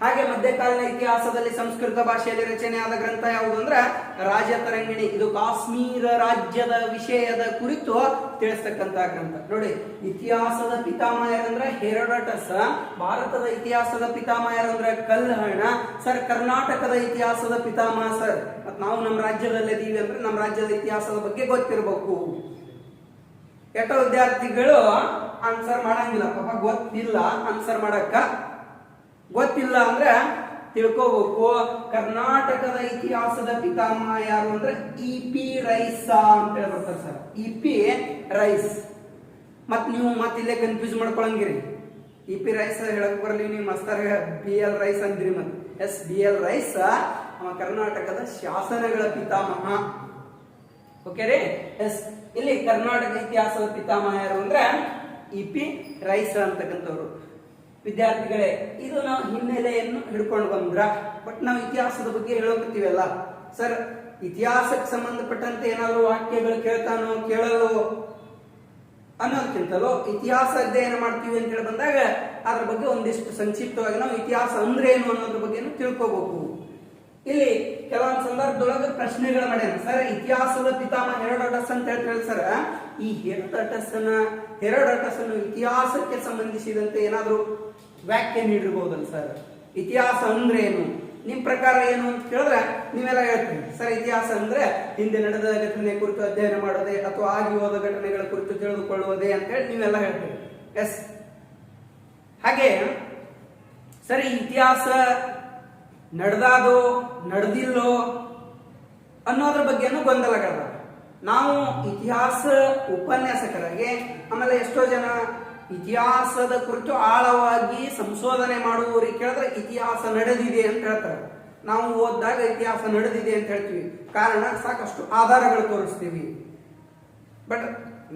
ಹಾಗೆ ಮಧ್ಯಕಾಲೀನ ಇತಿಹಾಸದಲ್ಲಿ ಸಂಸ್ಕೃತ ಭಾಷೆಯಲ್ಲಿ ರಚನೆಯಾದ ಗ್ರಂಥ ಯಾವುದು ಅಂದ್ರೆ ರಾಜತರಂಗಿಣಿ. ಇದು ಕಾಶ್ಮೀರ ರಾಜ್ಯದ ವಿಷಯದ ಕುರಿತು ತಿಳಿಸ್ತಕ್ಕಂತಹ ಗ್ರಂಥ. ನೋಡಿ, ಇತಿಹಾಸದ ಪಿತಾಮಹ ಯಾರಂದ್ರೆ ಹೆರೋಡೋಟಸ್. ಭಾರತದ ಇತಿಹಾಸದ ಪಿತಾಮಹ ಯಾರಂದ್ರೆ ಕಲ್ಲಹಣ ಸರ್. ಕರ್ನಾಟಕದ ಇತಿಹಾಸದ ಪಿತಾಮಹ ಸರ್. ಮತ್ ನಾವು ನಮ್ಮ ರಾಜ್ಯದಲ್ಲಿ ಇದೀವಿ ಅಂದ್ರೆ ನಮ್ಮ ರಾಜ್ಯದ ಇತಿಹಾಸದ ಬಗ್ಗೆ ಗೊತ್ತಿರಬೇಕು. ಕೆಟ್ಟ ವಿದ್ಯಾರ್ಥಿಗಳು ಆನ್ಸರ್ ಮಾಡಂಗಿಲ್ಲ, ಪಾಪ ಗೊತ್ತಿಲ್ಲ ಆನ್ಸರ್ ಮಾಡಕ್ಕ. ಗೊತ್ತಿಲ್ಲ ಅಂದ್ರೆ ತಿಳ್ಕೋಬೇಕು. ಕರ್ನಾಟಕದ ಇತಿಹಾಸದ ಪಿತಾಮಹ ಯಾರು ಅಂದ್ರೆ EP ರೈಸ್ ಅಂತ ಹೇಳಿ ಬರ್ತಾರೆ ಸರ್. EP rice. ಮತ್ ನೀವು ಇಲ್ಲೇ ಕನ್ಫ್ಯೂಸ್ ಮಾಡ್ಕೊಳಂಗಿರಿ. EP ರೈಸ್ ಹೇಳಕ್ ಬರಲಿ, ನೀವು ಮಸ್ತಾರ BL ರೈಸ್ ಅಂದ್ರಿ. ಮತ್ತೆ BL ರೈಸ್ ಕರ್ನಾಟಕದ ಶಾಸನಗಳ ಪಿತಾಮಹ. ಓಕೆ ರೀ? ಇಲ್ಲಿ ಕರ್ನಾಟಕ ಇತಿಹಾಸದ ಪಿತಾಮಹ ಯಾರು ಅಂದ್ರೆ EP ರೈಸ್ ಅಂತಕ್ಕಂಥವ್ರು. ವಿದ್ಯಾರ್ಥಿಗಳೇ, ಇದು ನಾವು ಹಿನ್ನೆಲೆಯನ್ನು ಹಿಡ್ಕೊಂಡು ಬಂದ್ರ. ಬಟ್ ನಾವು ಇತಿಹಾಸದ ಬಗ್ಗೆ ಹೇಳೋಕತ್ತೀವಲ್ಲ ಸರ್, ಇತಿಹಾಸಕ್ಕೆ ಸಂಬಂಧಪಟ್ಟಂತೆ ಏನಾದ್ರು ವಾಕ್ಯಗಳು ಕೇಳಲು ಅನ್ನೋದಕ್ಕಿಂತಲೂ ಇತಿಹಾಸ ಅಧ್ಯಯನ ಮಾಡ್ತೀವಿ ಅಂತ ಹೇಳಿ ಬಂದಾಗ ಅದ್ರ ಬಗ್ಗೆ ಒಂದಿಷ್ಟು ಸಂಕ್ಷಿಪ್ತವಾಗಿ ನಾವು ಇತಿಹಾಸ ಅಂದ್ರೆ ಏನು ಅನ್ನೋದ್ರ ಬಗ್ಗೆ ತಿಳ್ಕೋಬೇಕು. ಇಲ್ಲಿ ಕೆಲವೊಂದು ಸಂದರ್ಭದೊಳಗೆ ಪ್ರಶ್ನೆಗಳು ಮಾಡ್ಯಾನ ಸರ್. ಇತಿಹಾಸದ ಪಿತಾಮಹ ಹೆರೋಡೋಟಸ್ ಅಂತ ಹೇಳ್ತಾರೆ ಸರ್. ಈ ಹೆರೋಡೋಟಸ್ ಇತಿಹಾಸಕ್ಕೆ ಸಂಬಂಧಿಸಿದಂತೆ ಏನಾದ್ರು ವ್ಯಾಖ್ಯೆ ನೀಡಿರಬಹುದಲ್ಲ ಸರ್? ಇತಿಹಾಸ ಅಂದ್ರೆ ಏನು, ನಿಮ್ ಪ್ರಕಾರ ಏನು ಅಂತ ಕೇಳಿದ್ರೆ ನೀವೆಲ್ಲ ಹೇಳ್ತೀರಿ ಸರ್. ಇತಿಹಾಸ ಅಂದ್ರೆ ಹಿಂದೆ ನಡೆದ ಘಟನೆ ಕುರಿತು ಅಧ್ಯಯನ ಮಾಡೋದೇ ಅಥವಾ ಆಗಿ ಹೋದ ಘಟನೆಗಳ ಕುರಿತು ತಿಳಿದುಕೊಳ್ಳುವುದೇ ಅಂತ ಹೇಳಿ ನೀವೆಲ್ಲ ಹೇಳ್ತೀರಿ. ಹಾಗೆ ಸರಿ, ಇತಿಹಾಸ ನಡೆದಿಲ್ಲೋ ಅನ್ನೋದ್ರ ಬಗ್ಗೆನೂ ಗೊಂದಲಗಳದ. ನಾವು ಇತಿಹಾಸ ಉಪನ್ಯಾಸಕರಾಗಿ, ಆಮೇಲೆ ಎಷ್ಟೋ ಜನ ಇತಿಹಾಸದ ಕುರಿತು ಆಳವಾಗಿ ಸಂಶೋಧನೆ ಮಾಡುವವರಿಗೆ ಕೇಳಿದ್ರೆ ಇತಿಹಾಸ ನಡೆದಿದೆ ಅಂತ ಹೇಳ್ತಾರೆ. ನಾವು ಓದಿದಾಗ ಇತಿಹಾಸ ನಡೆದಿದೆ ಅಂತ ಹೇಳ್ತೀವಿ, ಕಾರಣ ಸಾಕಷ್ಟು ಆಧಾರಗಳು ತೋರಿಸ್ತೀವಿ. ಬಟ್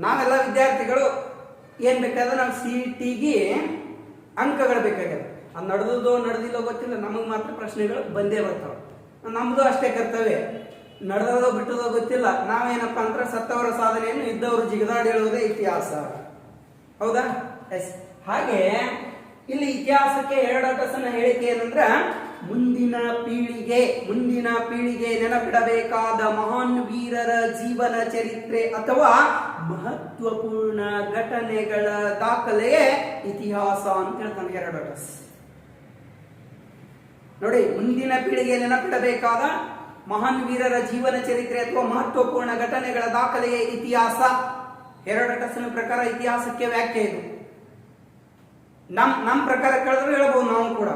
ನಾವೆಲ್ಲ ವಿದ್ಯಾರ್ಥಿಗಳು ಏನ್ ಬೇಕಾದ್ರೆ ನಾವು CETಗೆ ಅಂಕಗಳು ಬೇಕಾಗ್ಯದ. ಅದು ನಡೆದೋ ನಡೆದಿಲ್ಲೋ ಗೊತ್ತಿಲ್ಲ, ನಮಗೆ ಮಾತ್ರ ಪ್ರಶ್ನೆಗಳು ಬಂದೇ ಬರ್ತಾವೆ. ನಮ್ದು ಅಷ್ಟೇ ಕರ್ತವ್ಯ, ನಡೆದೋ ಬಿಟ್ಟದೋ ಗೊತ್ತಿಲ್ಲ. ನಾವೇನಪ್ಪ ಅಂದ್ರೆ ಸತ್ತವರ ಸಾಧನೆಯನ್ನು ಇದ್ದವರು ಜಿಗದಾಡಿ ಹೇಳುವುದೇ ಇತಿಹಾಸ. ಹೌದಾ? ಎಸ್. ಹಾಗೆ ಇಲ್ಲಿ ಇತಿಹಾಸಕ್ಕೆ ಎರಡಟಸನ ಹೇಳಿಕೆ ಏನಂದ್ರೆ, ಮುಂದಿನ ಪೀಳಿಗೆ ನೆನಪಿಡಬೇಕಾದ ಮಹಾನ್ ವೀರರ ಜೀವನ ಚರಿತ್ರೆ ಅಥವಾ ಮಹತ್ವಪೂರ್ಣ ಘಟನೆಗಳ ದಾಖಲೆಯೇ ಇತಿಹಾಸ ಅಂತ ಹೇಳ್ತಾನೆ ಎರಡಟಸ್. ನೋಡಿ, ಮುಂದಿನ ಪೀಳಿಗೆ ನೆನಪಿಡಬೇಕಾದ ಮಹಾನ್ ವೀರರ ಜೀವನ ಚರಿತ್ರೆ ಅಥವಾ ಮಹತ್ವಪೂರ್ಣ ಘಟನೆಗಳ ದಾಖಲೆಯೇ ಇತಿಹಾಸ. ಎರಡಟಸನ ಪ್ರಕಾರ ಇತಿಹಾಸಕ್ಕೆ ವ್ಯಾಖ್ಯೆ ಇದು. ನಮ್ಮ ಪ್ರಕಾರ ಕೇಳಿದ್ರು ಹೇಳ್ಬೋದು ನಾವು ಕೂಡ.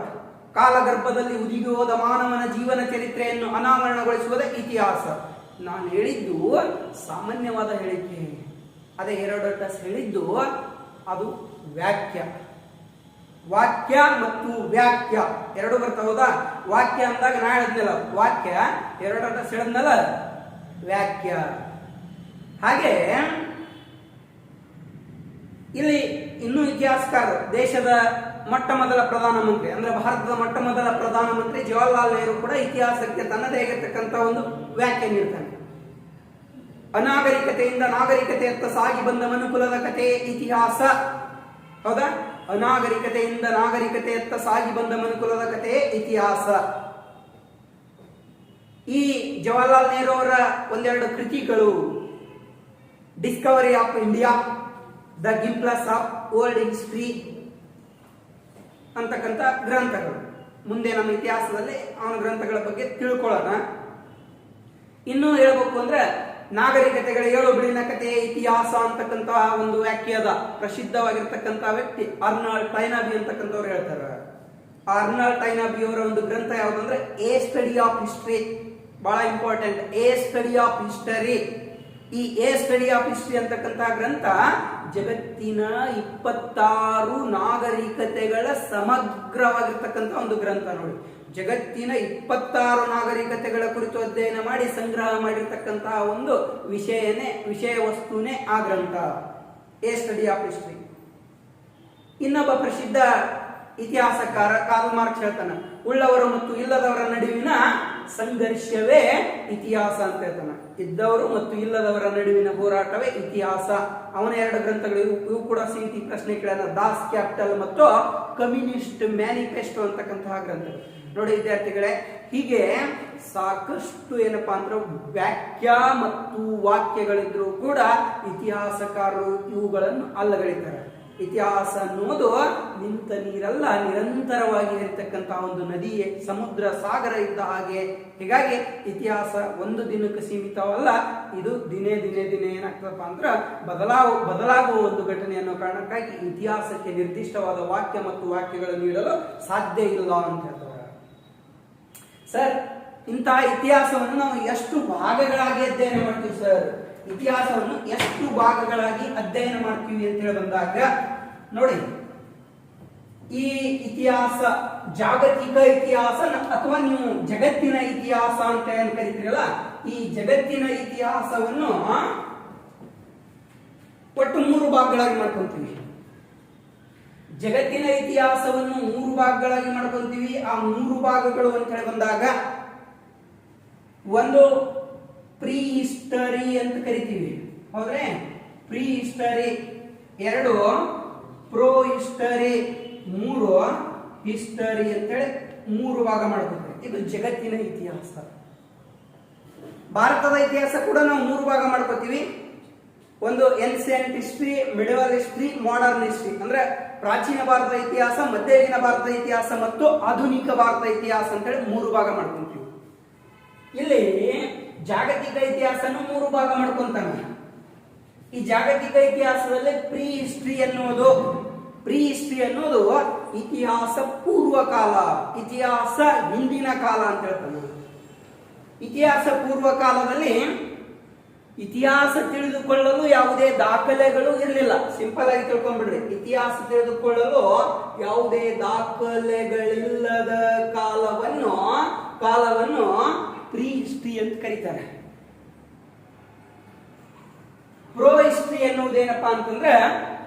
ಕಾಲಗರ್ಭದಲ್ಲಿ ಹುದುಗಿ ಹೋದ ಮಾನವನ ಜೀವನ ಚರಿತ್ರೆಯನ್ನು ಅನಾವರಣಗೊಳಿಸುವುದೇ ಇತಿಹಾಸ. ನಾನು ಹೇಳಿದ್ದು ಸಾಮಾನ್ಯವಾದ ಹೇಳಿಕೆ, ಅದೇ ಎರಡಟಸ್ ಹೇಳಿದ್ದು ಅದು ವ್ಯಾಖ್ಯ. ವಾಕ್ಯ ಮತ್ತು ವ್ಯಾಖ್ಯ ಎರಡು ಬರ್ತಾವ. ಹೌದಾ? ವಾಕ್ಯ ಅಂದಾಗ ನಾ ಹೇಳಿದ್ನಲ್ಲ ವಾಕ್ಯ, ಎರಡಟಸ್ ಹೇಳಿದ್ನಲ್ಲ ವ್ಯಾಖ್ಯ. ಹಾಗೆ ಇಲ್ಲಿ ಇನ್ನೂ ಇತಿಹಾಸಕಾರರು, ದೇಶದ ಮೊಟ್ಟ ಮೊದಲ ಪ್ರಧಾನಮಂತ್ರಿ ಅಂದ್ರೆ ಭಾರತದ ಮೊಟ್ಟ ಮೊದಲ ಪ್ರಧಾನಮಂತ್ರಿ ಜವಾಹರ್ಲಾಲ್ ನೆಹರು ಕೂಡ ಇತಿಹಾಸಕ್ಕೆ ತನ್ನದೇ ಆಗಿರ್ತಕ್ಕಂಥ ಒಂದು ವ್ಯಾಖ್ಯೆ ನೀಡ್ತಾನೆ. ಅನಾಗರಿಕತೆಯಿಂದ ನಾಗರಿಕತೆಯತ್ತ ಸಾಗಿ ಬಂದ ಮನುಕುಲದ ಕಥೆ ಇತಿಹಾಸ. ಹೌದಾ? ಅನಾಗರಿಕತೆಯಿಂದ ನಾಗರಿಕತೆಯತ್ತ ಸಾಗಿ ಬಂದ ಮನುಕುಲದ ಕಥೆ ಇತಿಹಾಸ. ಈ ಜವಾಹರ್ಲಾಲ್ ನೆಹರು ಅವರ ಒಂದೆರಡು ಕೃತಿಗಳು, discovery of India, the glimpses of old history ಅಂತಕ್ಕಂಥ ಗ್ರಂಥಗಳು. ಮುಂದೆ ನಮ್ಮ ಇತಿಹಾಸದಲ್ಲಿ ಅವನ ಗ್ರಂಥಗಳ ಬಗ್ಗೆ ತಿಳ್ಕೊಳ್ಳೋಣ. ಇನ್ನು ಹೇಳ್ಬೇಕು ಅಂದ್ರೆ, ನಾಗರಿಕತೆಗಳ 7 ಬಿಳಿನ ಕಥೆ ಇತಿಹಾಸ ಅಂತಕ್ಕಂಥ ಒಂದು ವ್ಯಾಖ್ಯಾದ ಪ್ರಸಿದ್ಧವಾಗಿರ್ತಕ್ಕಂಥ ವ್ಯಕ್ತಿ ಅರ್ನಾಲ್ಡ್ ಟೈನಾಬಿ ಅಂತಕ್ಕಂಥವ್ರು ಹೇಳ್ತಾರೆ. ಅರ್ನಾಲ್ಡ್ ಟೈನಾಬಿ ಅವರ ಒಂದು ಗ್ರಂಥ ಯಾವುದಂದ್ರೆ ಎ ಸ್ಟಡಿ ಆಫ್ ಹಿಸ್ಟ್ರಿ. ಬಹಳ important, A study of history. ಈ ಎ ಸ್ಟಡಿ ಆಫ್ ಹಿಸ್ಟ್ರಿ ಅಂತಕ್ಕಂಥ ಗ್ರಂಥ ಜಗತ್ತಿನ 26 ನಾಗರಿಕತೆಗಳ ಸಮಗ್ರವಾಗಿರ್ತಕ್ಕಂಥ ಒಂದು ಗ್ರಂಥ. ನೋಡಿ, ಜಗತ್ತಿನ 26 ನಾಗರಿಕತೆಗಳ ಕುರಿತು ಅಧ್ಯಯನ ಮಾಡಿ ಸಂಗ್ರಹ ಮಾಡಿರ್ತಕ್ಕಂತಹ ಒಂದು ವಿಷಯ ವಸ್ತುನೇ ಆ ಗ್ರಂಥ, ಎ ಸ್ಟಡಿ ಆಫ್ ಹಿಸ್ಟ್ರಿ. ಇನ್ನೊಬ್ಬ ಪ್ರಸಿದ್ಧ ಇತಿಹಾಸಕಾರ ಕಾರ್ಲ್ ಮಾರ್ಕ್ಸ್ ಹೇಳ್ತಾನೆ, ಉಳ್ಳವರು ಮತ್ತು ಇಲ್ಲದವರ ನಡುವಿನ ಸಂಘರ್ಷವೇ ಇತಿಹಾಸ ಅಂತ ಹೇಳ್ತಾನೆ. ಇದ್ದವರು ಮತ್ತು ಇಲ್ಲದವರ ನಡುವಿನ ಹೋರಾಟವೇ ಇತಿಹಾಸ. ಅವನ 2 ಗ್ರಂಥಗಳು ಇವು ಕೂಡ ಸಿಟಿ ಪ್ರಶ್ನೆ ಕೇಳೋಣ, ದಾಸ್ ಕ್ಯಾಪಿಟಲ್ ಮತ್ತು ಕಮ್ಯುನಿಸ್ಟ್ ಮ್ಯಾನಿಫೆಸ್ಟೋ ಅಂತಕ್ಕಂತಹ ಗ್ರಂಥಗಳು. ನೋಡಿ ವಿದ್ಯಾರ್ಥಿಗಳೇ, ಹೀಗೆ ಸಾಕಷ್ಟು ಏನಪ್ಪಾ ಅಂದ್ರೆ ವ್ಯಾಖ್ಯ ಮತ್ತು ವಾಕ್ಯಗಳಿದ್ರೂ ಕೂಡ ಇತಿಹಾಸಕಾರರು ಇವುಗಳನ್ನು ಅಲ್ಲಗಳಿದ್ದಾರೆ. ಇತಿಹಾಸ ಅನ್ನುವುದು ನಿಂತ ನೀರಲ್ಲ, ನಿರಂತರವಾಗಿ ಇರತಕ್ಕಂತಹ ಒಂದು ನದಿಯೇ, ಸಮುದ್ರ ಸಾಗರ ಇದ್ದ ಹಾಗೆ. ಹೀಗಾಗಿ ಇತಿಹಾಸ ಒಂದು ದಿನಕ್ಕೆ ಸೀಮಿತವಲ್ಲ, ಇದು ದಿನೇ ಏನಾಗ್ತದಪ್ಪ ಅಂದ್ರೆ ಬದಲಾಗುವ ಒಂದು ಘಟನೆ ಅನ್ನೋ ಕಾರಣಕ್ಕಾಗಿ ಇತಿಹಾಸಕ್ಕೆ ನಿರ್ದಿಷ್ಟವಾದ ವಾಕ್ಯ ಮತ್ತು ವಾಕ್ಯಗಳನ್ನು ನೀಡಲು ಸಾಧ್ಯ ಇಲ್ಲ ಅಂತ ಹೇಳ್ತಾರೆ. ಸರ್, ಇಂತಹ ಇತಿಹಾಸವನ್ನು ನಾವು ಎಷ್ಟು ಭಾಗಗಳಾಗಿ ಅಧ್ಯಯನ ಮಾಡ್ತೀವಿ ಸರ್? ಇತಿಹಾಸವನ್ನು ಎಷ್ಟು ಭಾಗಗಳಾಗಿ ಅಧ್ಯಯನ ಮಾಡ್ತೀವಿ ಅಂತ ಹೇಳಿ ಬಂದಾಗ ನೋಡಿ, ಈ ಇತಿಹಾಸ ಜಾಗತಿಕ ಇತಿಹಾಸ ಅಥವಾ ನೀವು ಜಗತ್ತಿನ ಇತಿಹಾಸ ಅಂತ ಏನ್ ಕರಿತೀರಲ್ಲ, ಈ ಜಗತ್ತಿನ ಇತಿಹಾಸವನ್ನು ಒಟ್ಟು 3 ಭಾಗಗಳಾಗಿ ಮಾಡ್ಕೊಂತೀವಿ. ಜಗತ್ತಿನ ಇತಿಹಾಸವನ್ನು 3 ಭಾಗಗಳಾಗಿ ಮಾಡ್ಕೊಂತೀವಿ. ಆ 3 ಭಾಗಗಳು ಅಂತ ಹೇಳಿ ಬಂದಾಗ, ಒಂದು ಪ್ರೀ ಹಿಸ್ಟರಿ ಅಂತ ಕರಿತೀವಿ, ಹೌದ್ರೆ? Pre history. 2 proto history. 3 history ಅಂತೇಳಿ 3 ಭಾಗ ಮಾಡ್ಕೊತೀವಿ. ಇದು ಜಗತ್ತಿನ ಇತಿಹಾಸ. ಭಾರತದ ಇತಿಹಾಸ ಕೂಡ ನಾವು 3 ಭಾಗ ಮಾಡ್ಕೋತೀವಿ. ಒಂದು ancient history, middle history, modern history. ಅಂದ್ರೆ ಪ್ರಾಚೀನ ಭಾರತದ ಇತಿಹಾಸ, ಮಧ್ಯಯುಗೀನ ಭಾರತದ ಇತಿಹಾಸ ಮತ್ತು ಆಧುನಿಕ ಭಾರತದ ಇತಿಹಾಸ ಅಂತೇಳಿ 3 ಭಾಗ ಮಾಡ್ಕೊಂತೀವಿ. ಇಲ್ಲಿ ಜಾಗತಿಕ ಇತಿಹಾಸನು 3 ಭಾಗ ಮಾಡ್ಕೊಂತಾನೆ. ಈ ಜಾಗತಿಕ ಇತಿಹಾಸದಲ್ಲಿ ಪ್ರೀ ಹಿಸ್ಟ್ರಿ ಅನ್ನೋದು ಇತಿಹಾಸ ಪೂರ್ವ ಕಾಲ, ಇತಿಹಾಸ ಹಿಂದಿನ ಕಾಲ ಅಂತ ಹೇಳ್ತಾನೆ. ಇತಿಹಾಸ ಪೂರ್ವ ಕಾಲದಲ್ಲಿ ಇತಿಹಾಸ ತಿಳಿದುಕೊಳ್ಳಲು ಯಾವುದೇ ದಾಖಲೆಗಳು ಇರಲಿಲ್ಲ. ಸಿಂಪಲ್ ಆಗಿ ತಿಳ್ಕೊಂಡ್ಬಿಡ್ರಿ, ಇತಿಹಾಸ ತಿಳಿದುಕೊಳ್ಳಲು ಯಾವುದೇ ದಾಖಲೆಗಳಿಲ್ಲದ ಕಾಲವನ್ನು ಪ್ರೀ ಹಿಸ್ಟ್ರಿ ಅಂತ ಕರೀತಾರೆ. ಪ್ರೋ ಹಿಸ್ಟ್ರಿ ಎನ್ನುವುದೇನಪ್ಪಾ ಅಂತಂದ್ರೆ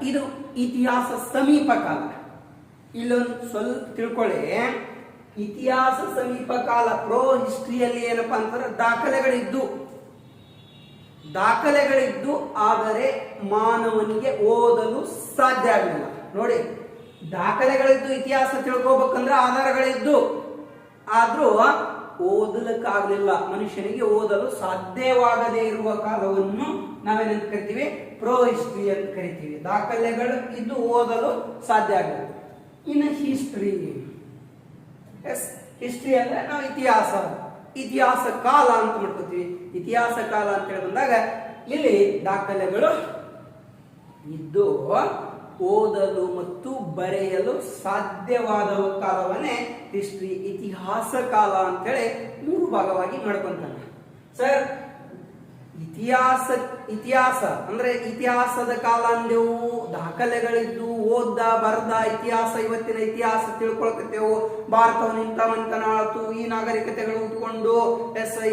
ಇದು ಇತಿಹಾಸ ಸಮೀಪ ಕಾಲ. ಇಲ್ಲೊಂದು ಸ್ವಲ್ಪ ತಿಳ್ಕೊಳ್ಳಿ. ಇತಿಹಾಸ ಸಮೀಪ ಕಾಲ ಪ್ರೋ ಹಿಸ್ಟ್ರಿಯಲ್ಲಿ ಏನಪ್ಪಾ ಅಂತಂದ್ರೆ ದಾಖಲೆಗಳಿದ್ದು ಆದರೆ ಮಾನವನಿಗೆ ಓದಲು ಸಾಧ್ಯ ಆಗಲಿಲ್ಲ. ನೋಡಿ, ದಾಖಲೆಗಳಿದ್ದು ಇತಿಹಾಸ ತಿಳ್ಕೋಬೇಕಂದ್ರೆ ಆಧಾರಗಳಿದ್ದು ಆದ್ರೂ ಓದಲಿಕ್ಕಾಗಲಿಲ್ಲ. ಮನುಷ್ಯನಿಗೆ ಓದಲು ಸಾಧ್ಯವಾಗದೇ ಇರುವ ಕಾಲವನ್ನು ನಾವೇನಂತ ಕರಿತೀವಿ? ಪ್ರೋ ಹಿಸ್ಟ್ರಿ ಅಂತ ಕರಿತೀವಿ. ದಾಖಲೆಗಳು ಇದ್ದು ಓದಲು ಸಾಧ್ಯ ಆಗಲಿಲ್ಲ. ಇನ್ನು ಹಿಸ್ಟ್ರಿ, ಹಿಸ್ಟ್ರಿ ಅಂದ್ರೆ ನಾವು ಇತಿಹಾಸ ಕಾಲ ಅಂತ ಮಾಡ್ಕೋತೀವಿ. ಇತಿಹಾಸ ಕಾಲ ಅಂತ ಹೇಳಿ ಬಂದಾಗ ಇಲ್ಲಿ ದಾಖಲೆಗಳು ಇದ್ದು ಓದಲು ಮತ್ತು ಬರೆಯಲು ಸಾಧ್ಯವಾದ ಕಾಲವನ್ನೇ ಹಿಸ್ಟ್ರಿ, ಇತಿಹಾಸ ಕಾಲ ಅಂತೇಳಿ 3 ಭಾಗವಾಗಿ ಮಾಡ್ಕೊಂತಾನೆ. ಸರ್, ಇತಿಹಾಸ ಅಂದ್ರೆ ಇತಿಹಾಸದ ಕಾಲ ಅಂದೆವು, ದಾಖಲೆಗಳಿದ್ದು ಓದ್ದ ಬರ್ದ ಇತಿಹಾಸ, ಇವತ್ತಿನ ಇತಿಹಾಸ ತಿಳ್ಕೊಳಕತ್ತೇವು. ಭಾರತವನ್ನು ಇಂಥ ಮಂತನಾಳತು, ಈ ನಾಗರಿಕತೆಗಳು ಉತ್ಕೊಂಡು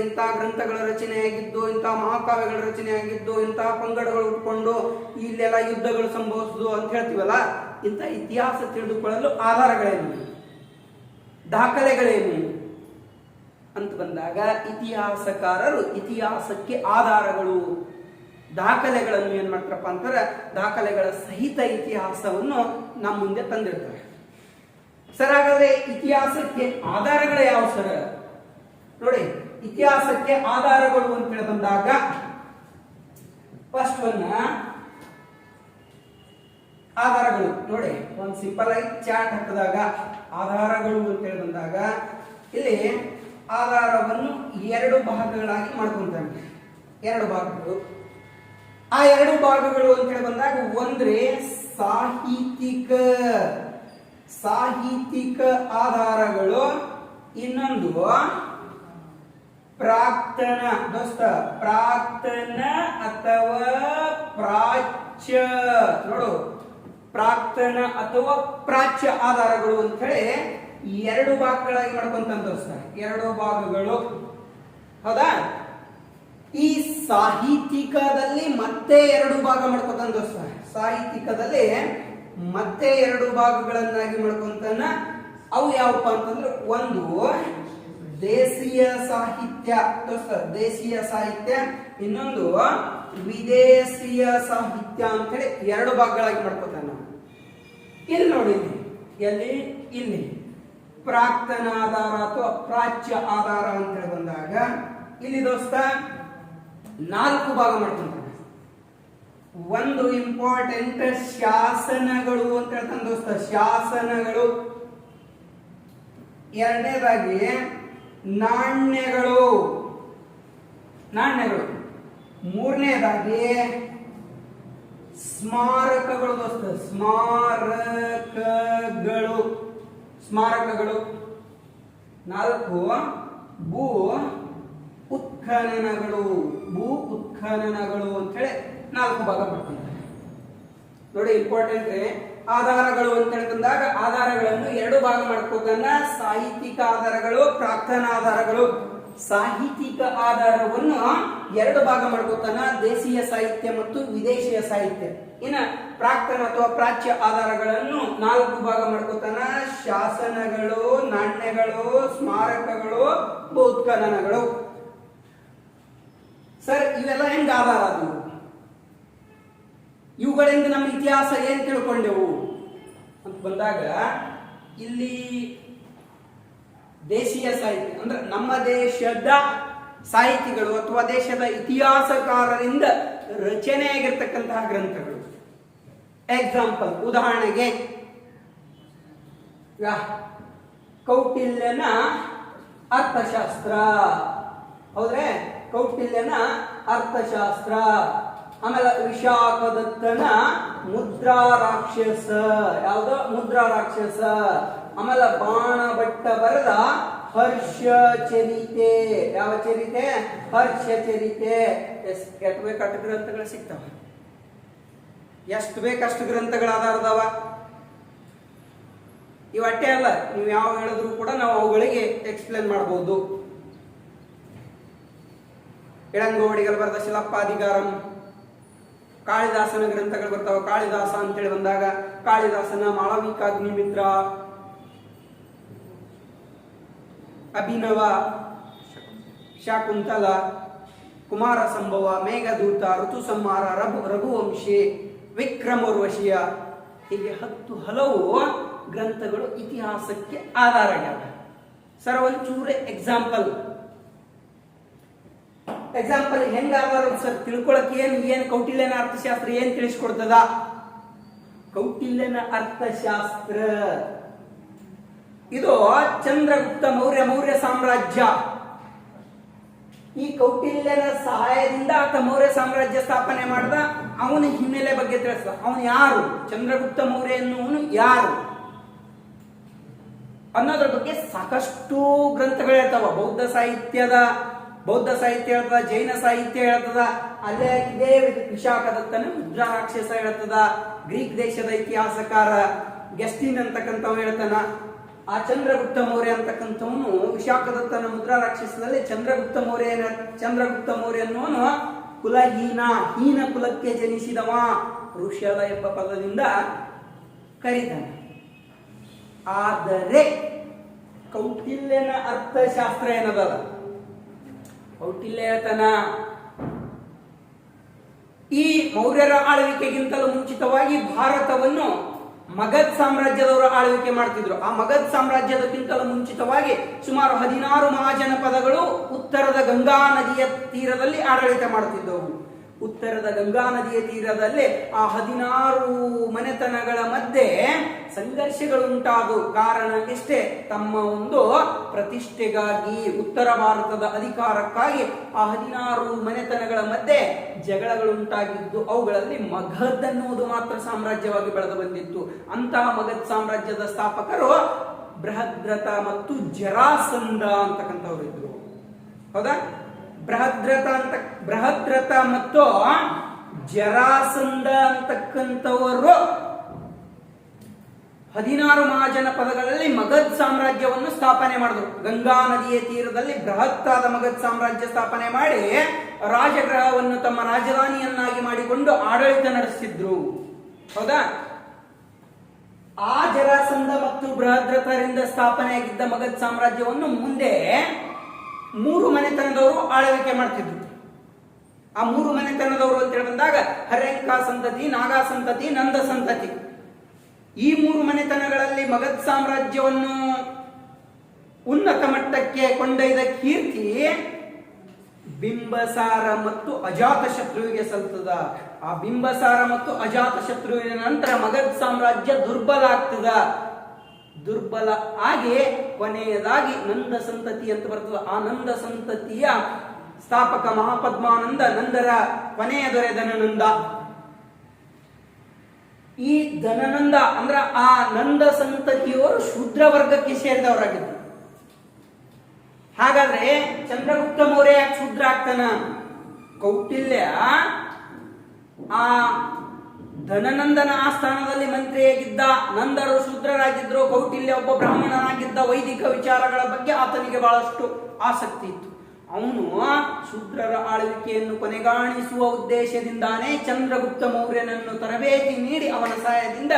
ಇಂಥ ಗ್ರಂಥಗಳ ರಚನೆಯಾಗಿದ್ದು, ಇಂಥ ಮಹಾಕಾವ್ಯಗಳ ರಚನೆಯಾಗಿದ್ದು, ಇಂಥ ಪಂಗಡಗಳು ಉಟ್ಕೊಂಡು ಇಲ್ಲೆಲ್ಲ ಯುದ್ಧಗಳು ಸಂಭವಿಸುದು ಅಂತ ಹೇಳ್ತೀವಲ್ಲ. ಇಂಥ ಇತಿಹಾಸ ತಿಳಿದುಕೊಳ್ಳಲು ಆಧಾರಗಳೇನು, ದಾಖಲೆಗಳೇನು ಅಂತ ಬಂದಾಗ ಇತಿಹಾಸಕಾರರು ಇತಿಹಾಸಕ್ಕೆ ಆಧಾರಗಳು, ದಾಖಲೆಗಳನ್ನು ಏನ್ ಮಾಡ್ತಾರಪ್ಪ ಅಂತಾರೆ, ದಾಖಲೆಗಳ ಸಹಿತ ಇತಿಹಾಸವನ್ನು ನಮ್ಮ ಮುಂದೆ ತಂದಿರ್ತಾರೆ. ಸರ್, ಹಾಗಾದ್ರೆ ಇತಿಹಾಸಕ್ಕೆ ಆಧಾರಗಳು ಯಾವ ಸರ್? ನೋಡಿ, ಇತಿಹಾಸಕ್ಕೆ ಆಧಾರಗಳು ಅಂತ ಹೇಳಿ ಬಂದಾಗ ಫಸ್ಟ್ ಆಧಾರಗಳು ನೋಡಿ, ಒಂದು ಸಿಂಪಲ್ ಆಗಿ ಚಾರ್ಟ್ ಹಾಕಿದಾಗ ಆಧಾರಗಳು ಅಂತ ಹೇಳಿ ಬಂದಾಗ ಇಲ್ಲಿ ಆಧಾರವನ್ನು 2 ಭಾಗಗಳಾಗಿ ಮಾಡ್ಕೊಂತಾನೆ. 2 ಭಾಗಗಳು. ಆ 2 ಭಾಗಗಳು ಅಂತ ಹೇಳಿ ಬಂದಾಗ ಒಂದ್ರೆ ಸಾಹಿತ್ಯಿಕ ಆಧಾರಗಳು, ಇನ್ನೊಂದು ಪ್ರಾಕ್ತನ ಅಥವಾ ಪ್ರಾಚ್ಯ. ನೋಡು, ಪ್ರಾಕ್ತನ ಅಥವಾ ಪ್ರಾಚ್ಯ ಆಧಾರಗಳು ಅಂತ ಹೇಳಿ 2 ಭಾಗಗಳಾಗಿ ಮಾಡ್ಕೊಂತ ದೋಸ್ತ. 2 ಭಾಗಗಳು, ಹೌದಾ? ಈ ಸಾಹಿತ್ಯಿಕದಲ್ಲಿ ಮತ್ತೆ 2 ಭಾಗ ಮಾಡ್ಕೊತಾನ ದೋಸ್ತ. ಸಾಹಿತ್ಯಿಕದಲ್ಲಿ ಮತ್ತೆ 2 ಭಾಗಗಳನ್ನಾಗಿ ಮಾಡ್ಕೊಂತಾನ. ಅವು ಯಾವಪ್ಪ ಅಂತಂದ್ರೆ, ಒಂದು ದೇಶೀಯ ಸಾಹಿತ್ಯ ದೋಸ್ತ, ದೇಶೀಯ ಸಾಹಿತ್ಯ, ಇನ್ನೊಂದು ವಿದೇಶೀಯ ಸಾಹಿತ್ಯ ಅಂತ ಹೇಳಿ 2 ಭಾಗಗಳಾಗಿ ಮಾಡ್ಕೊತಾನ. ಇಲ್ಲಿ ನೋಡಿ, ಇಲ್ಲಿ ಪ್ರಾಕ್ತನ ಆಧಾರ ಅಥವಾ ಪ್ರಾಚ್ಯ ಆಧಾರ ಅಂತ ಹೇಳಿ ಬಂದಾಗ ಇಲ್ಲಿ ದೋಸ್ತ 4 ಭಾಗ ಮಾಡ್ಕೊಂತಾನೆ. ಒಂದು ಇಂಪಾರ್ಟೆಂಟ್ ಶಾಸನಗಳು ಅಂತ ಹೇಳ್ತಾನೆ ದೋಸ್ತ, ಶಾಸನಗಳು. ಎರಡನೇದಾಗಿ ನಾಣ್ಯಗಳು. ಮೂರನೇದಾಗಿ ಸ್ಮಾರಕಗಳು ದೋಸ್ತ, ಸ್ಮಾರಕಗಳು. 4 ಭೂ ಉತ್ಖನನಗಳು ಅಂತ ಹೇಳಿ 4 ಭಾಗ ಮಾಡ್ಕೊಂತಾರೆ. ನೋಡಿ, ಇಂಪಾರ್ಟೆಂಟ್ ಆಧಾರಗಳು ಅಂತ ಹೇಳ್ಕೊಂಡಾಗ ಆಧಾರಗಳನ್ನು 2 ಭಾಗ ಮಾಡ್ಕೋತಾನ. ಸಾಹಿತ್ಯಿಕ ಆಧಾರಗಳು, ಪ್ರಾಕ್ತನ ಆಧಾರಗಳು. ಸಾಹಿತ್ಯಿಕ ಆಧಾರವನ್ನು 2 ಭಾಗ ಮಾಡ್ಕೋತಾನ, ದೇಶೀಯ ಸಾಹಿತ್ಯ ಮತ್ತು ವಿದೇಶಿಯ ಸಾಹಿತ್ಯ. ಇನ್ನ ಪ್ರಾಕ್ತನ ಅಥವಾ ಪ್ರಾಚ್ಯ ಆಧಾರಗಳನ್ನು 4 ಭಾಗ ಮಾಡ್ಕೋತಾನ, ಶಾಸನಗಳು, ನಾಣ್ಯಗಳು, ಸ್ಮಾರಕಗಳು, ಉತ್ಖನನಗಳು. ಸರ್, ಇವೆಲ್ಲ ಹೆಂಗ ಆಧಾರ ಅದು? ಇವುಗಳಿಂದ ನಮ್ಮ ಇತಿಹಾಸ ಏನ್ ತಿಳ್ಕೊಂಡೆವು ಅಂತ ಬಂದಾಗ ಇಲ್ಲಿ ದೇಶೀಯ ಸಾಹಿತ್ಯ ಅಂದ್ರೆ ನಮ್ಮ ದೇಶದ ಸಾಹಿತಿಗಳು ಅಥವಾ ದೇಶದ ಇತಿಹಾಸಕಾರರಿಂದ ರಚನೆಯಾಗಿರ್ತಕ್ಕಂತಹ ಗ್ರಂಥಗಳು. ಎಕ್ಸಾಂಪಲ್, ಉದಾಹರಣೆಗೆ ಕೌಟಿಲ್ಯನ ಅರ್ಥಶಾಸ್ತ್ರ, ಹೌದ್ರೆ? ಕೌಟಿಲ್ಯನ ಅರ್ಥಶಾಸ್ತ್ರ. ಆಮೇಲೆ ವಿಶಾಖದತ್ತನ ಮುದ್ರಾ ರಾಕ್ಷಸ, ಯಾವ್ದು? ಮುದ್ರಾ ರಾಕ್ಷಸ. ಆಮೇಲೆ ಬಾಣಭಟ್ಟ ಬರೆದ ಹರ್ಷ ಚರಿತೆ. ಯಾವ ಚರಿತೆ? ಹರ್ಷ ಚರಿತೆ. ಎಷ್ಟು ಬೇಕಷ್ಟು ಗ್ರಂಥಗಳು ಸಿಗ್ತಾವ, ಎಷ್ಟು ಬೇಕಷ್ಟು ಗ್ರಂಥಗಳ ಆಧಾರದವ. ಇವು ಅಟ್ಟೆ ಅಲ್ಲ, ನೀವು ಯಾವ ಹೇಳಿದ್ರು ಕೂಡ ನಾವು ಅವುಗಳಿಗೆ ಎಕ್ಸ್ಪ್ಲೇನ್ ಮಾಡಬಹುದು. ಇಳಂಗೋಡಿಗಳು ಬರೆದ ಶಿಲಪ್ಪಾಧಿಕಾರಂ, ಕಾಳಿದಾಸನ ಗ್ರಂಥಗಳು ಬರ್ತಾವ. ಕಾಳಿದಾಸ ಅಂತೇಳಿ ಬಂದಾಗ ಕಾಳಿದಾಸನ ಮಾಳವಿಕಾಗ್ನಿಮಿತ್ರ, ಅಭಿನವ, ಶಾಕುಂತಲ, ಕುಮಾರ ಸಂಭವ, ಮೇಘದೂತ, ಋತು ಸಂಹಾರ, ರಘುವಂಶಿ, ವಿಕ್ರಮೋರ್ವಶಿಯ, ಹೀಗೆ 10 ಹಲವು ಗ್ರಂಥಗಳು ಇತಿಹಾಸಕ್ಕೆ ಆಧಾರ ಆಗ್ಯಾವ. ಸರ್ ಒಂಚೂರು ಎಕ್ಸಾಂಪಲ್ ಹೆಂಗಾದ ಸರ್ ತಿಳ್ಕೊಳಕ್ ಏನ್ ಕೌಟಿಲ್ಯನ ಅರ್ಥಶಾಸ್ತ್ರ ಏನ್ ತಿಳಿಸ್ಕೊಡ್ತದ? ಕೌಟಿಲ್ಯನ ಅರ್ಥಶಾಸ್ತ್ರ ಇದು ಚಂದ್ರಗುಪ್ತ ಮೌರ್ಯ ಸಾಮ್ರಾಜ್ಯ. ಈ ಕೌಟಿಲ್ಯನ ಸಹಾಯದಿಂದ ಆತ ಮೌರ್ಯ ಸಾಮ್ರಾಜ್ಯ ಸ್ಥಾಪನೆ ಮಾಡಿದ. ಅವನ ಹಿನ್ನೆಲೆ ಬಗ್ಗೆ ತಿಳಿಸ್ದ. ಅವನು ಯಾರು, ಚಂದ್ರಗುಪ್ತ ಮೌರ್ಯ ಎನ್ನುವನು ಯಾರು ಅನ್ನೋದ್ರ ಬಗ್ಗೆ ಸಾಕಷ್ಟು ಗ್ರಂಥಗಳು ಹೇಳ್ತಾವ. ಬೌದ್ಧ ಸಾಹಿತ್ಯ ಹೇಳ್ತದ, ಜೈನ ಸಾಹಿತ್ಯ ಹೇಳ್ತದ. ಅಲ್ಲೇ ಇದೇ ವಿಶಾಖದತ್ತನ ಮುದ್ರಾ ರಾಕ್ಷಸ ಹೇಳ್ತದ. ಗ್ರೀಕ್ ದೇಶದ ಇತಿಹಾಸಕಾರ ಗೆಸ್ಟಿನ್ ಅಂತಕ್ಕಂಥವ್ ಹೇಳ್ತಾನ. ಆ ಚಂದ್ರಗುಪ್ತ ಮೌರ್ಯ ಅಂತಕ್ಕಂಥವನು ವಿಶಾಖದತ್ತನ ಮುದ್ರಾ ರಾಕ್ಷಸದಲ್ಲಿ ಚಂದ್ರಗುಪ್ತ ಮೌರ್ಯ ಅನ್ನುವನು ಹೀನ ಕುಲಕ್ಕೆ ಜನಿಸಿದವ, ಋಷ್ಯದ ಎಂಬ ಪದದಿಂದ ಕರೀತಾನೆ. ಆದರೆ ಕೌಟಿಲ್ಯನ ಅರ್ಥಶಾಸ್ತ್ರ ಏನದಲ್ಲ, ಕೌಟಿಲ್ಯ ಹೇಳ್ತಾನ ಈ ಮೌರ್ಯರ ಆಳ್ವಿಕೆಗಿಂತಲೂ ಮುಂಚಿತವಾಗಿ ಭಾರತವನ್ನು ಮಗಧ ಸಾಮ್ರಾಜ್ಯದವರು ಆಳ್ವಿಕೆ ಮಾಡ್ತಿದ್ರು. ಆ ಮಗಧ ಸಾಮ್ರಾಜ್ಯದಕ್ಕಿಂತಲೂ ಮುಂಚಿತವಾಗಿ ಸುಮಾರು 16 ಮಹಾಜನಪದಗಳು ಉತ್ತರದ ಗಂಗಾ ನದಿಯ ತೀರದಲ್ಲಿ ಆಡಳಿತ ಮಾಡುತ್ತಿದ್ದವು. ಉತ್ತರದ ಗಂಗಾ ನದಿಯ ತೀರದಲ್ಲಿ ಆ 16 ಮನೆತನಗಳ ಮಧ್ಯೆ ಸಂಘರ್ಷಗಳು ಉಂಟಾದವು. ಕಾರಣ ಎಷ್ಟೇ, ತಮ್ಮ ಒಂದು ಪ್ರತಿಷ್ಠೆಗಾಗಿ, ಉತ್ತರ ಭಾರತದ ಅಧಿಕಾರಕ್ಕಾಗಿ ಆ 16 ಮನೆತನಗಳ ಮಧ್ಯೆ ಜಗಳಗಳು ಉಂಟಾಗಿದ್ದು. ಅವುಗಳಲ್ಲಿ ಮಗಧ ಅನ್ನುವುದು ಮಾತ್ರ ಸಾಮ್ರಾಜ್ಯವಾಗಿ ಬೆಳೆದು ಬಂದಿತ್ತು. ಅಂತಹ ಮಗಧ ಸಾಮ್ರಾಜ್ಯದ ಸ್ಥಾಪಕರು ಬೃಹದ್ರಥ ಮತ್ತು ಜರಾಸಂಧ ಅಂತಕ್ಕಂಥವ್ರು ಇದ್ರು. ಹೌದಾ? ಬೃಹದ್ರಥ ಮತ್ತು ಜರಾಸಂಧ ಅಂತಕ್ಕಂಥವರು 16 ಮಹಾಜನಪದಗಳಲ್ಲಿ ಮಗಧ ಸಾಮ್ರಾಜ್ಯವನ್ನು ಸ್ಥಾಪನೆ ಮಾಡಿದ್ರು. ಗಂಗಾ ನದಿಯ ತೀರದಲ್ಲಿ ಬೃಹತ್ತಾದ ಮಗಧ ಸಾಮ್ರಾಜ್ಯ ಸ್ಥಾಪನೆ ಮಾಡಿ ರಾಜಗೃಹವನ್ನು ತಮ್ಮ ರಾಜಧಾನಿಯನ್ನಾಗಿ ಮಾಡಿಕೊಂಡು ಆಡಳಿತ ನಡೆಸಿದ್ರು. ಹೌದಾ? ಆ ಜರಾಸಂಧ ಮತ್ತು ಬೃಹದ್ರಥರಿಂದ ಸ್ಥಾಪನೆಯಾಗಿದ್ದ ಮಗಧ ಸಾಮ್ರಾಜ್ಯವನ್ನು ಮುಂದೆ 3 ಮನೆತನದವರು ಆಳ್ವಿಕೆ ಮಾಡ್ತಿದ್ರು. ಆ 3 ಮನೆತನದವರು ಅಂತ ಹೇಳಿ ಬಂದಾಗ ಹರ್ಯಂಕ ಸಂತತಿ, ನಾಗಾ ಸಂತತಿ, ನಂದ ಸಂತತಿ. ಈ 3 ಮನೆತನಗಳಲ್ಲಿ ಮಗಧ ಸಾಮ್ರಾಜ್ಯವನ್ನು ಉನ್ನತ ಮಟ್ಟಕ್ಕೆ ಕೊಂಡೊಯ್ದ ಕೀರ್ತಿ ಬಿಂಬಸಾರ ಮತ್ತು ಅಜಾತ ಶತ್ರುವಿಗೆ ಸಲ್ತದ. ಆ ಬಿಂಬಸಾರ ಮತ್ತು ಅಜಾತ ಶತ್ರುವಿನ ನಂತರ ಮಗಧ ಸಾಮ್ರಾಜ್ಯ ದುರ್ಬಲ ಆಗಿ ಕೊನೆಯದಾಗಿ ನಂದ ಸಂತತಿ ಅಂತ ಬರ್ತದೆ. ಆ ನಂದ ಸಂತತಿಯ ಸ್ಥಾಪಕ ಮಹಾಪದ್ಮಾನಂದ, ನಂದರ ಕೊನೆಯ ದೊರೆ ಧನನಂದ. ಈ ಧನನಂದ ಅಂದ್ರ ಆ ನಂದ ಸಂತತಿಯವರು ಶೂದ್ರ ವರ್ಗಕ್ಕೆ ಸೇರಿದವರಾಗಿದ್ದರು. ಹಾಗಾದ್ರೆ ಚಂದ್ರಗುಪ್ತ ಮೌರ್ಯ ಯಾಕೆ ಶೂದ್ರ ಆಗ್ತಾನ? ಕೌಟಿಲ್ಯ ಆ ಧನನಂದನ ಆಸ್ಥಾನದಲ್ಲಿ ಮಂತ್ರಿಯಾಗಿದ್ದ. ನಂದರು ಶೂದ್ರರಾಗಿದ್ರು, ಕೌಟಿಲ್ಯ ಒಬ್ಬ ಬ್ರಾಹ್ಮಣನಾಗಿದ್ದ. ವೈದಿಕ ವಿಚಾರಗಳ ಬಗ್ಗೆ ಆತನಿಗೆ ಬಹಳಷ್ಟು ಆಸಕ್ತಿ ಇತ್ತು. ಅವನು ಶೂದ್ರರ ಆಳ್ವಿಕೆಯನ್ನು ಕೊನೆಗಾಣಿಸುವ ಉದ್ದೇಶದಿಂದಾನೇ ಚಂದ್ರಗುಪ್ತ ಮೌರ್ಯನನ್ನು ತರಬೇತಿ ನೀಡಿ ಅವನ ಸಹಾಯದಿಂದ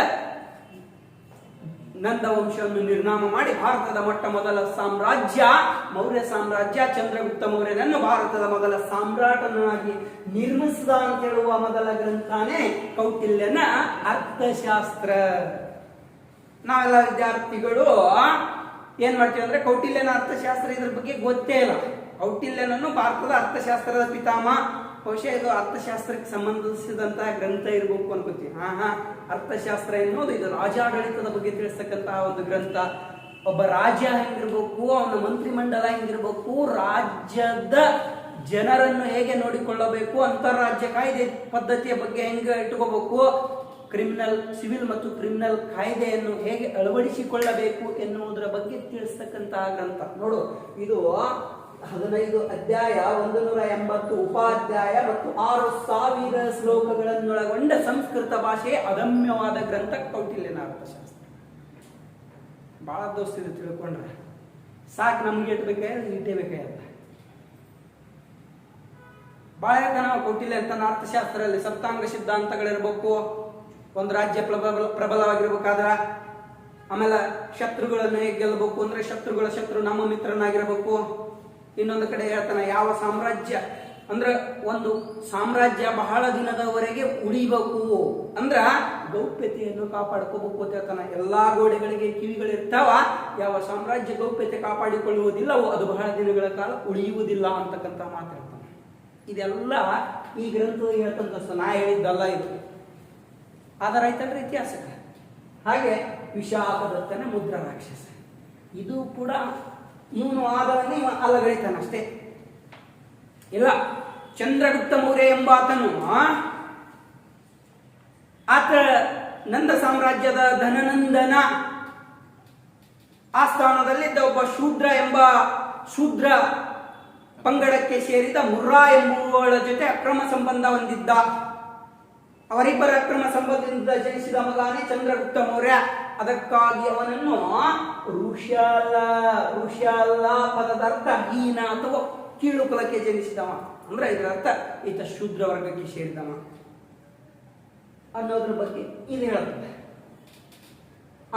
ನಂದ ವಂಶವನ್ನು ನಿರ್ನಾಮ ಮಾಡಿ ಭಾರತದ ಮೊಟ್ಟ ಮೊದಲ ಸಾಮ್ರಾಜ್ಯ ಮೌರ್ಯ ಸಾಮ್ರಾಜ್ಯ ಚಂದ್ರಗುಪ್ತ ಮೌರ್ಯನನ್ನು ಭಾರತದ ಮೊದಲ ಸಾಮ್ರಾಟನಾಗಿ ನಿರ್ಮಿಸಿದ ಅಂತ ಹೇಳುವ ಮೊದಲ ಗ್ರಂಥನೇ ಕೌಟಿಲ್ಯನ ಅರ್ಥಶಾಸ್ತ್ರ. ನಾವೆಲ್ಲ ವಿದ್ಯಾರ್ಥಿಗಳು ಏನ್ ಮಾಡ್ತೀವಿ ಅಂದ್ರೆ ಕೌಟಿಲ್ಯನ ಅರ್ಥಶಾಸ್ತ್ರ ಇದ್ರ ಬಗ್ಗೆ ಗೊತ್ತೇ ಇಲ್ಲ. ಕೌಟಿಲ್ಯನನ್ನು ಭಾರತದ ಅರ್ಥಶಾಸ್ತ್ರದ ಪಿತಾಮಹ, ಬಹುಶಃ ಇದು ಅರ್ಥಶಾಸ್ತ್ರಕ್ಕೆ ಸಂಬಂಧಿಸಿದಂತಹ ಗ್ರಂಥ ಇರಬೇಕು ಅನ್ಕೋತೀವಿ. ಅರ್ಥಶಾಸ್ತ್ರ ಎನ್ನುವುದು ಇದು ರಾಜಾಡಳಿತದ ಬಗ್ಗೆ ತಿಳಿಸ್ತಕ್ಕಂತಹ ಒಂದು ಗ್ರಂಥ. ಒಬ್ಬ ರಾಜ್ಯ ಹೆಂಗಿರ್ಬೇಕು, ಅವನ ಮಂತ್ರಿಮಂಡಲ ಹೆಂಗಿರ್ಬೇಕು, ರಾಜ್ಯದ ಜನರನ್ನು ಹೇಗೆ ನೋಡಿಕೊಳ್ಳಬೇಕು, ಅಂತಾರಾಜ್ಯ ಕಾಯ್ದೆ ಪದ್ಧತಿಯ ಬಗ್ಗೆ ಹೆಂಗೆ ಇಟ್ಕೋಬೇಕು, ಸಿವಿಲ್ ಮತ್ತು ಕ್ರಿಮಿನಲ್ ಕಾಯ್ದೆಯನ್ನು ಹೇಗೆ ಅಳವಡಿಸಿಕೊಳ್ಳಬೇಕು ಎನ್ನುವುದರ ಬಗ್ಗೆ ತಿಳಿಸ್ತಕ್ಕಂತಹ ಗ್ರಂಥ. ನೋಡು, ಇದು 15 ಅಧ್ಯಾಯ, 180 ಉಪಾಧ್ಯಾಯ ಮತ್ತು 6000 ಶ್ಲೋಕಗಳನ್ನೊಳಗೊಂಡ ಸಂಸ್ಕೃತ ಭಾಷೆಯ ಅದಮ್ಯವಾದ ಗ್ರಂಥ ಕೌಟಿಲ್ಯನ ಅರ್ಥಶಾಸ್ತ್ರ. ಬಹಳ ದೋಸ್ತಿದೆ, ತಿಳ್ಕೊಂಡ್ರೆ ಸಾಕು. ನಮ್ಗೆ ಇಟ್ಬೇಕಾದ್ರೆ ಇಟ್ಟೇ ಬೇಕಾಗತ್ತ. ಬಹಳ ಹೇಳ್ತಾನೆ ಕೌಟಿಲ್ಯ ಅಂತ ಅರ್ಥಶಾಸ್ತ್ರದಲ್ಲಿ ಸಪ್ತಾಂಗ ಸಿದ್ಧಾಂತಗಳಿರ್ಬೇಕು, ಒಂದು ರಾಜ್ಯ ಪ್ರಬಲವಾಗಿರ್ಬೇಕಾದ್ರ, ಆಮೇಲೆ ಶತ್ರುಗಳನ್ನು ಹೇಗೆ ಗೆಲ್ಲಬೇಕು ಅಂದ್ರೆ ಶತ್ರುಗಳ ಶತ್ರು ನಮ್ಮ ಮಿತ್ರನಾಗಿರಬೇಕು. ಇನ್ನೊಂದು ಕಡೆ ಹೇಳ್ತಾನೆ ಯಾವ ಸಾಮ್ರಾಜ್ಯ ಅಂದ್ರೆ ಒಂದು ಸಾಮ್ರಾಜ್ಯ ಬಹಳ ದಿನದವರೆಗೆ ಉಳಿಬೇಕು ಅಂದ್ರ ಗೌಪ್ಯತೆಯನ್ನು ಕಾಪಾಡ್ಕೋಬೇಕು ಅಂತ ಹೇಳ್ತಾನೆ. ಎಲ್ಲಾ ಗೋಡೆಗಳಿಗೆ ಕಿವಿಗಳಿರ್ತಾವ, ಯಾವ ಸಾಮ್ರಾಜ್ಯ ಗೌಪ್ಯತೆ ಕಾಪಾಡಿಕೊಳ್ಳುವುದಿಲ್ಲವೋ ಅದು ಬಹಳ ದಿನಗಳ ಕಾಲ ಉಳಿಯುವುದಿಲ್ಲ ಅಂತಕ್ಕಂಥ ಮಾತಾಡ್ತಾನೆ. ಇದೆಲ್ಲ ಈ ಗ್ರಂಥದ ಹೇಳ್ತಂತ ನಾ ಹೇಳಿದ್ದಲ್ಲ, ಇದು ಆಧಾರ ಆಯ್ತಲ್ರಿ ಇತಿಹಾಸಕ. ಹಾಗೆ ವಿಶಾಖದತ್ತನ ಮುದ್ರಾ ರಾಕ್ಷಸ, ಇದು ಕೂಡ ಇವನು ಆದವನೇ ಅಲ್ಲಗಳಿತಾನಷ್ಟೇ. ಇಲ್ಲ, ಚಂದ್ರಗುಪ್ತ ಮೌರ್ಯ ಎಂಬಾತನು ಆತ ನಂದ ಸಾಮ್ರಾಜ್ಯದ ಧನನಂದನ ಆಸ್ಥಾನದಲ್ಲಿದ್ದ ಒಬ್ಬ ಶೂದ್ರ ಪಂಗಡಕ್ಕೆ ಸೇರಿದ ಮುರ್ರಾ ಎಂಬುವಳ ಜೊತೆ ಅಕ್ರಮ ಸಂಬಂಧ ಹೊಂದಿದ್ದ. ಅವರಿಬ್ಬರ ಅಕ್ರಮ ಸಂಬಂಧದಿಂದ ಜನಿಸಿದ ಮಗನೇ ಚಂದ್ರಗುಪ್ತ ಮೌರ್ಯ. ಅದಕ್ಕಾಗಿ ಅವನನ್ನು ಋಷ್ಯಾಲ ಪದದ ಅರ್ಥ ಹೀನ ಅಥವಾ ಕೀಳು ಕುಲಕ್ಕೆ ಜನಿಸಿದವ, ಅಂದ್ರೆ ಇದರ ಅರ್ಥ ಈತ ಶೂದ್ರ ವರ್ಗಕ್ಕೆ ಸೇರಿದವ ಅನ್ನೋದ್ರ ಬಗ್ಗೆ ಇದು ಹೇಳುತ್ತದೆ.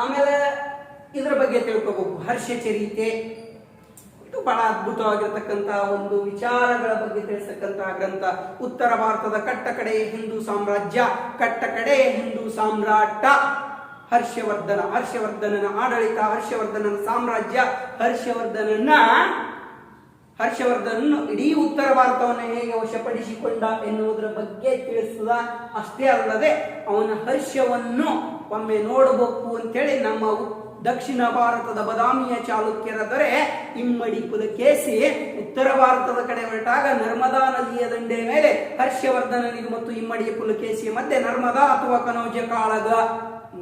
ಆಮೇಲೆ ಇದರ ಬಗ್ಗೆ ತಿಳ್ಕೋಬೇಕು. ಹರ್ಷಚರಿತೆ ಇದು ಬಹಳ ಅದ್ಭುತವಾಗಿರತಕ್ಕಂತ ಒಂದು ವಿಚಾರಗಳ ಬಗ್ಗೆ ತಿಳಿಸತಕ್ಕಂತಹ ಗ್ರಂಥ. ಉತ್ತರ ಭಾರತದ ಕಟ್ಟಕಡೆಯ ಹಿಂದೂ ಸಾಮ್ರಾಜ್ಯ, ಕಟ್ಟಕಡೆಯ ಹಿಂದೂ ಸಾಮ್ರಾಟ ಹರ್ಷವರ್ಧನನ ಆಡಳಿತ, ಹರ್ಷವರ್ಧನನ ಸಾಮ್ರಾಜ್ಯ, ಹರ್ಷವರ್ಧನನು ಇಡೀ ಉತ್ತರ ಭಾರತವನ್ನು ಹೇಗೆ ವಶಪಡಿಸಿಕೊಂಡ ಎನ್ನುವುದರ ಬಗ್ಗೆ ತಿಳಿಸಿದ. ಅಷ್ಟೇ ಅಲ್ಲದೆ ಅವನ ಹರ್ಷವನ್ನು ಒಮ್ಮೆ ನೋಡಬೇಕು ಅಂತೇಳಿ ನಮ್ಮ ದಕ್ಷಿಣ ಭಾರತದ ಬದಾಮಿಯ ಚಾಲುಕ್ಯರ ದೊರೆ ಇಮ್ಮಡಿ ಪುಲಕೇಸಿ ಉತ್ತರ ಭಾರತದ ಕಡೆ ಹೊರಟಾಗ ನರ್ಮದಾ ನದಿಯ ದಂಡೆ ಮೇಲೆ ಹರ್ಷವರ್ಧನನಿಗೆ ಮತ್ತು ಇಮ್ಮಡಿ ಪುಲಕೇಸಿಯ ಮಧ್ಯೆ ನರ್ಮದಾ ಅಥವಾ ಕನೌಜ ಕಾಳಗ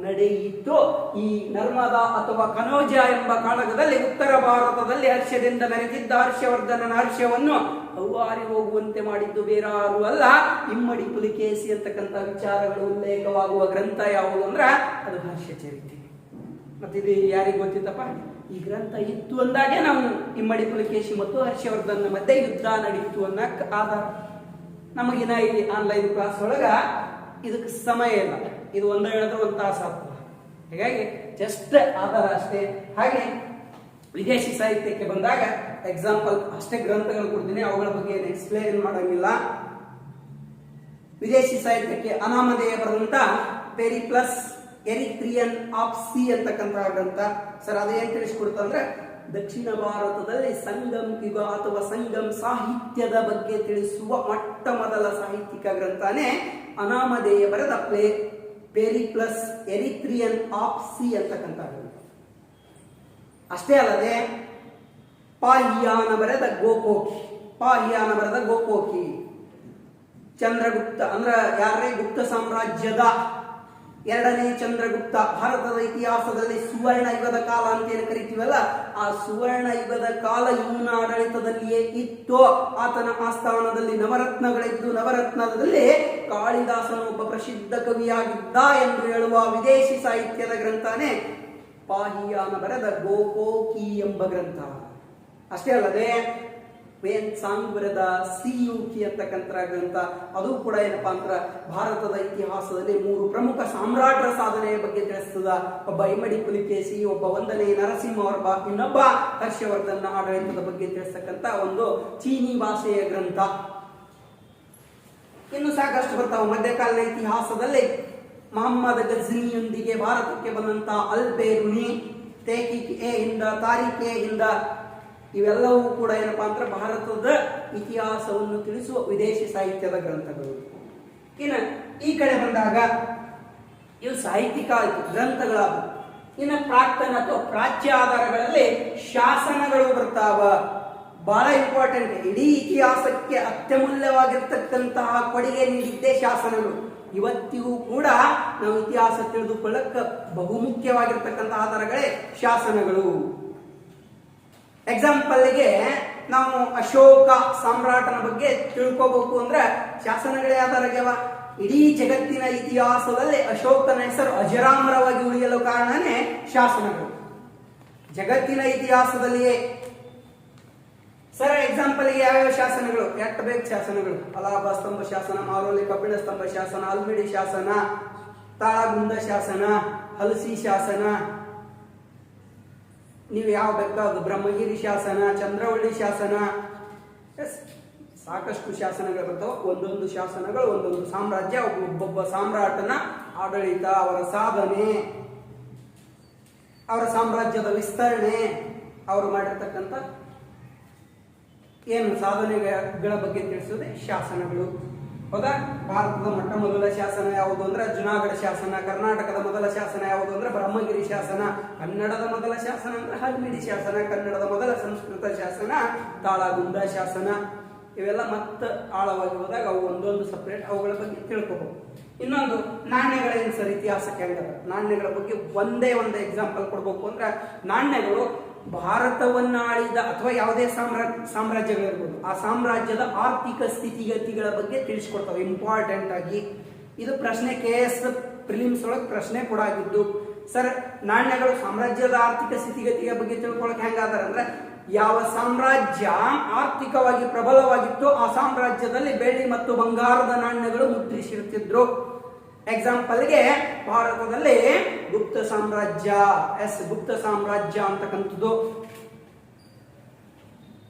ನಡೆಯಿತು. ಈ ನರ್ಮದಾ ಅಥವಾ ಕನೌಜ ಎಂಬ ಕಾಳಗದಲ್ಲಿ ಉತ್ತರ ಭಾರತದಲ್ಲಿ ಹರ್ಷದಿಂದ ಮೆರೆದಿದ್ದ ಹರ್ಷವರ್ಧನನ ಹರ್ಷವನ್ನು ಹೌವಾರಿ ಹೋಗುವಂತೆ ಮಾಡಿದ್ದು ಬೇರಾರು ಅಲ್ಲ, ಇಮ್ಮಡಿ ಪುಲಿಕೇಸಿ ಅಂತಕ್ಕಂಥ ವಿಚಾರಗಳು ಉಲ್ಲೇಖವಾಗುವ ಗ್ರಂಥ ಯಾವುದು ಅಂದ್ರೆ ಅದು ಹರ್ಷಚರಿತೆ. ಮತ್ತಿದು ಯಾರಿಗೆ ಗೊತ್ತಿತ್ತಪ್ಪ? ಈ ಗ್ರಂಥ ಇತ್ತು ಅಂದಾಗೆ ನಾವು ಇಮ್ಮಡಿ ಪುಲಿಕೇಶಿ ಮತ್ತು ಹರ್ಷವರ್ಧನ ಮಧ್ಯೆ ಯುದ್ಧ ನಡೀತು ಅನ್ನಕ್ ಆಧಾರ. ನಮಗಿನ ಇಲ್ಲಿ ಆನ್ಲೈನ್ ಕ್ಲಾಸ್ ಒಳಗ ಇದಕ್ಕೆ ಸಮಯ ಇಲ್ಲ, ಇದು ಒಂದ ಹೇಳಿದ್ರೆ ಒಂದು ತಾಸು ಆಗ್ತದೆ. ಹೀಗಾಗಿ ಜಸ್ಟ್ ಆಧಾರ ಅಷ್ಟೇ. ಹಾಗೆ ವಿದೇಶಿ ಸಾಹಿತ್ಯಕ್ಕೆ ಬಂದಾಗ ಎಕ್ಸಾಂಪಲ್ ಅಷ್ಟೇ ಗ್ರಂಥಗಳು ಕೊಡ್ತೀನಿ, ಅವುಗಳ ಬಗ್ಗೆ ಎಕ್ಸ್ಪ್ಲೇನ್ ಮಾಡಂಗಿಲ್ಲ. ವಿದೇಶಿ ಸಾಹಿತ್ಯಕ್ಕೆ ಅನಾಮಧೇಯ ಬರೆದಂತ ಪೆರಿಪ್ಲಸ್ ಎರಿತ್ರಿಯನ್ ಆಫ್ ಸಿ ಅಂತಕ್ಕಂತಹ ಗ್ರಂಥ. ಸರ್ ಅದೇನ್ ತಿಳಿಸ್ಕೊಡ್ತಂದ್ರೆ ದಕ್ಷಿಣ ಭಾರತದಲ್ಲಿ ಸಂಗಮ್ ಯುಗ ಅಥವಾ ಸಂಗಮ್ ಸಾಹಿತ್ಯದ ಬಗ್ಗೆ ತಿಳಿಸುವ ಮೊಟ್ಟ ಮೊದಲ ಸಾಹಿತ್ಯಿಕ ಗ್ರಂಥನೇ ಅನಾಮಧೇಯ ಬರೆದ ಪೆರಿಪ್ಲಸ್ ಎರಿತ್ರಿಯನ್ ಆಫ್ ಸಿ ಅಂತಕ್ಕಂಥ ಗ್ರಂಥ. ಅಷ್ಟೇ ಅಲ್ಲದೆ ಪಾಹಿಯಾನ ಬರೆದ ಗೋಕೋಕಿ, ಚಂದ್ರಗುಪ್ತ ಅಂದ್ರೆ ಯಾರೇ ಗುಪ್ತ ಸಾಮ್ರಾಜ್ಯದ ಎರಡನೇ ಚಂದ್ರಗುಪ್ತ, ಭಾರತದ ಇತಿಹಾಸದಲ್ಲಿ ಸುವರ್ಣ ಯುಗದ ಕಾಲ ಅಂತ ಏನು ಕರಿತೀವಲ್ಲ, ಆ ಸುವರ್ಣ ಯುಗದ ಕಾಲ ಇವನ ಆಡಳಿತದಲ್ಲಿಯೇ ಇತ್ತು. ಆತನ ಆಸ್ಥಾನದಲ್ಲಿ ನವರತ್ನಗಳಿದ್ದು, ನವರತ್ನದಲ್ಲಿ ಕಾಳಿದಾಸನು ಒಬ್ಬ ಪ್ರಸಿದ್ಧ ಕವಿಯಾಗಿದ್ದ ಎಂದು ಹೇಳುವ ವಿದೇಶಿ ಸಾಹಿತ್ಯದ ಗ್ರಂಥನೇ ಪಾಹಿಯಾನ ಬರೆದ ಗೋಕೋಕಿ ಎಂಬ ಗ್ರಂಥ. ಅಷ್ಟೇ ಅಲ್ಲದೆ ವೇನ್ಸಾಂಗ್ ಬರೆದ ಸಿಯುಕಿ ಅಂತಕ್ಕಂಥ ಗ್ರಂಥ, ಅದು ಕೂಡ ಏನಪ್ಪಾ ಅಂತ ಭಾರತದ ಇತಿಹಾಸದಲ್ಲಿ 3 ಪ್ರಮುಖ ಸಾಮ್ರಾಟರ ಸಾಧನೆಯ ಬಗ್ಗೆ ತಿಳಿಸ್ತದ. ಒಬ್ಬ ಇಮ್ಮಡಿ ಪುಲಿಕೇಸಿ, ಒಬ್ಬ 1ನೇ ನರಸಿಂಹವರ್ಮ, ಇನ್ನೊಬ್ಬ ಹರ್ಷವರ್ಧನ ಆಡಳಿತದ ಬಗ್ಗೆ ತಿಳಿಸ್ತಕ್ಕಂಥ ಒಂದು ಚೀನಿ ಭಾಷೆಯ ಗ್ರಂಥ. ಇನ್ನು ಸಾಕಷ್ಟು ಬರ್ತಾವ. ಮಧ್ಯಕಾಲೀನ ಇತಿಹಾಸದಲ್ಲಿ ಮೊಹಮ್ಮದ್ ಗಜ್ನಿಯೊಂದಿಗೆ ಭಾರತಕ್ಕೆ ಬಂದಂತ ಅಲ್ಬೇರುನಿ, ತಾರಿಖೆಯಿಂದ ಇವೆಲ್ಲವೂ ಕೂಡ ಏನಪ್ಪಾ ಅಂದ್ರೆ ಭಾರತದ ಇತಿಹಾಸವನ್ನು ತಿಳಿಸುವ ವಿದೇಶಿ ಸಾಹಿತ್ಯದ ಗ್ರಂಥಗಳು. ಇನ್ನು ಈ ಕಡೆ ಬಂದಾಗ ಇವು ಸಾಹಿತ್ಯಿಕ ಗ್ರಂಥಗಳಾದ. ಇನ್ನು ಪ್ರಾಕ್ತನ ಅಥವಾ ಪ್ರಾಚ್ಯ ಆಧಾರಗಳಲ್ಲಿ ಶಾಸನಗಳು ಬರ್ತಾವ. ಬಹಳ ಇಂಪಾರ್ಟೆಂಟ್. ಇಡೀ ಇತಿಹಾಸಕ್ಕೆ ಅತ್ಯಮೂಲ್ಯವಾಗಿರ್ತಕ್ಕಂತಹ ಕೊಡುಗೆ ನೀಡಿದ್ದೇ ಶಾಸನಗಳು. ಇವತ್ತಿಗೂ ಕೂಡ ನಾವು ಇತಿಹಾಸ ತಿಳಿದುಕೊಳ್ಳಕ್ಕ ಬಹುಮುಖ್ಯವಾಗಿರ್ತಕ್ಕಂಥ ಆಧಾರಗಳೇ ಶಾಸನಗಳು. ಎಕ್ಸಾಂಪಲ್ಗೆ ನಾವು ಅಶೋಕ ಸಾಮ್ರಾಟನ ಬಗ್ಗೆ ತಿಳ್ಕೋಬೇಕು ಅಂದ್ರೆ ಶಾಸನಗಳೇ ಆಧಾರಗ್ಯವ. ಇಡೀ ಜಗತ್ತಿನ ಇತಿಹಾಸದಲ್ಲಿ ಅಶೋಕನ ಹೆಸರು ಅಜರಾಮರವಾಗಿ ಉಳಿಯಲು ಕಾರಣನೇ ಶಾಸನಗಳು. ಜಗತ್ತಿನ ಇತಿಹಾಸದಲ್ಲಿಯೇ ಸರ್ ಎಕ್ಸಾಂಪಲ್ಗೆ ಯಾವ್ಯಾವ ಶಾಸನಗಳು ಎಟ್ ಬೇಕು ಶಾಸನಗಳು? ಅಲಹಾಬಾದ್ ಸ್ತಂಭ ಶಾಸನ, ಮಾರೋಲಿ ಕಬ್ಬಿಣ ಸ್ತಂಭ ಶಾಸನ, ಅಲ್ಮಿಡಿ ಶಾಸನ, ತಾಳಗುಂದ ಶಾಸನ, ಹಲಸಿ ಶಾಸನ, ನೀವು ಯಾವ ಬೇಕಾದ್ರು ಬ್ರಹ್ಮಗಿರಿ ಶಾಸನ, ಚಂದ್ರವಳ್ಳಿ ಶಾಸನ, ಸಾಕಷ್ಟು ಶಾಸನಗಳು ಬರ್ತಾವ. ಒಂದೊಂದು ಶಾಸನಗಳು ಒಂದೊಂದು ಸಾಮ್ರಾಜ್ಯ, ಒಬ್ಬೊಬ್ಬ ಸಾಮ್ರಾಟನ ಆಡಳಿತ, ಅವರ ಸಾಧನೆ, ಅವರ ಸಾಮ್ರಾಜ್ಯದ ವಿಸ್ತರಣೆ, ಅವರು ಮಾಡಿರ್ತಕ್ಕಂಥ ಏನು ಸಾಧನೆಗಳ ಬಗ್ಗೆ ತಿಳಿಸೋದೆ ಶಾಸನಗಳು. ಹೌದಾ? ಭಾರತದ ಮೊಟ್ಟ ಮೊದಲ ಶಾಸನ ಯಾವುದು ಅಂದ್ರೆ ಜುನಾಗಢ ಶಾಸನ. ಕರ್ನಾಟಕದ ಮೊದಲ ಶಾಸನ ಯಾವುದು ಅಂದ್ರೆ ಬ್ರಹ್ಮಗಿರಿ ಶಾಸನ. ಕನ್ನಡದ ಮೊದಲ ಶಾಸನ ಅಂದ್ರೆ ಹಲ್ಮಿಡಿ ಶಾಸನ. ಕನ್ನಡದ ಮೊದಲ ಸಂಸ್ಕೃತ ಶಾಸನ ತಾಳಗುಂದ ಶಾಸನ. ಇವೆಲ್ಲ ಮತ್ತೆ ಆಳವಾಗಿ ಹೋದಾಗ ಅವು ಒಂದೊಂದು ಸಪ್ರೇಟ್, ಅವುಗಳ ಬಗ್ಗೆ ತಿಳ್ಕೋಬಹುದು. ಇನ್ನೊಂದು ನಾಣ್ಯಗಳೇನು ಸರ್ ಇತಿಹಾಸಕ್ಕೆ ಹೆಂಗದ? ನಾಣ್ಯಗಳ ಬಗ್ಗೆ ಒಂದೇ ಒಂದು ಎಕ್ಸಾಂಪಲ್ ಕೊಡ್ಬೇಕು ಅಂದ್ರೆ, ನಾಣ್ಯಗಳು ಭಾರತವನ್ನ ಆಳಿದ ಅಥವಾ ಯಾವುದೇ ಸಾಮ್ರಾಜ್ಯಗಳಿರ್ಬೋದು, ಆ ಸಾಮ್ರಾಜ್ಯದ ಆರ್ಥಿಕ ಸ್ಥಿತಿಗತಿಗಳ ಬಗ್ಗೆ ತಿಳಿಸ್ಕೊಡ್ತವೆ ಇಂಪಾರ್ಟೆಂಟ್ ಆಗಿ. ಇದು ಪ್ರಶ್ನೆ KS ಪ್ರಿಲಿಮ್ಸ್ ಒಳಗೆ ಪ್ರಶ್ನೆ ಕೂಡ ಆಗಿದ್ದು. ಸರ್ ನಾಣ್ಯಗಳು ಸಾಮ್ರಾಜ್ಯದ ಆರ್ಥಿಕ ಸ್ಥಿತಿಗತಿಯ ಬಗ್ಗೆ ತಿಳ್ಕೊಳಕ್ ಹೆಂಗಾದಾರ ಅಂದ್ರೆ, ಯಾವ ಸಾಮ್ರಾಜ್ಯ ಆರ್ಥಿಕವಾಗಿ ಪ್ರಬಲವಾಗಿತ್ತು ಆ ಸಾಮ್ರಾಜ್ಯದಲ್ಲಿ ಬೆಳ್ಳಿ ಮತ್ತು ಬಂಗಾರದ ನಾಣ್ಯಗಳು ಮುದ್ರಿಸಿರುತ್ತಿದ್ರು. ಎಕ್ಸಾಂಪಲ್ಗೆ ಭಾರತದಲ್ಲಿ ಗುಪ್ತ ಸಾಮ್ರಾಜ್ಯ, ಗುಪ್ತ ಸಾಮ್ರಾಜ್ಯ ಅಂತಕ್ಕಂಥದ್ದು,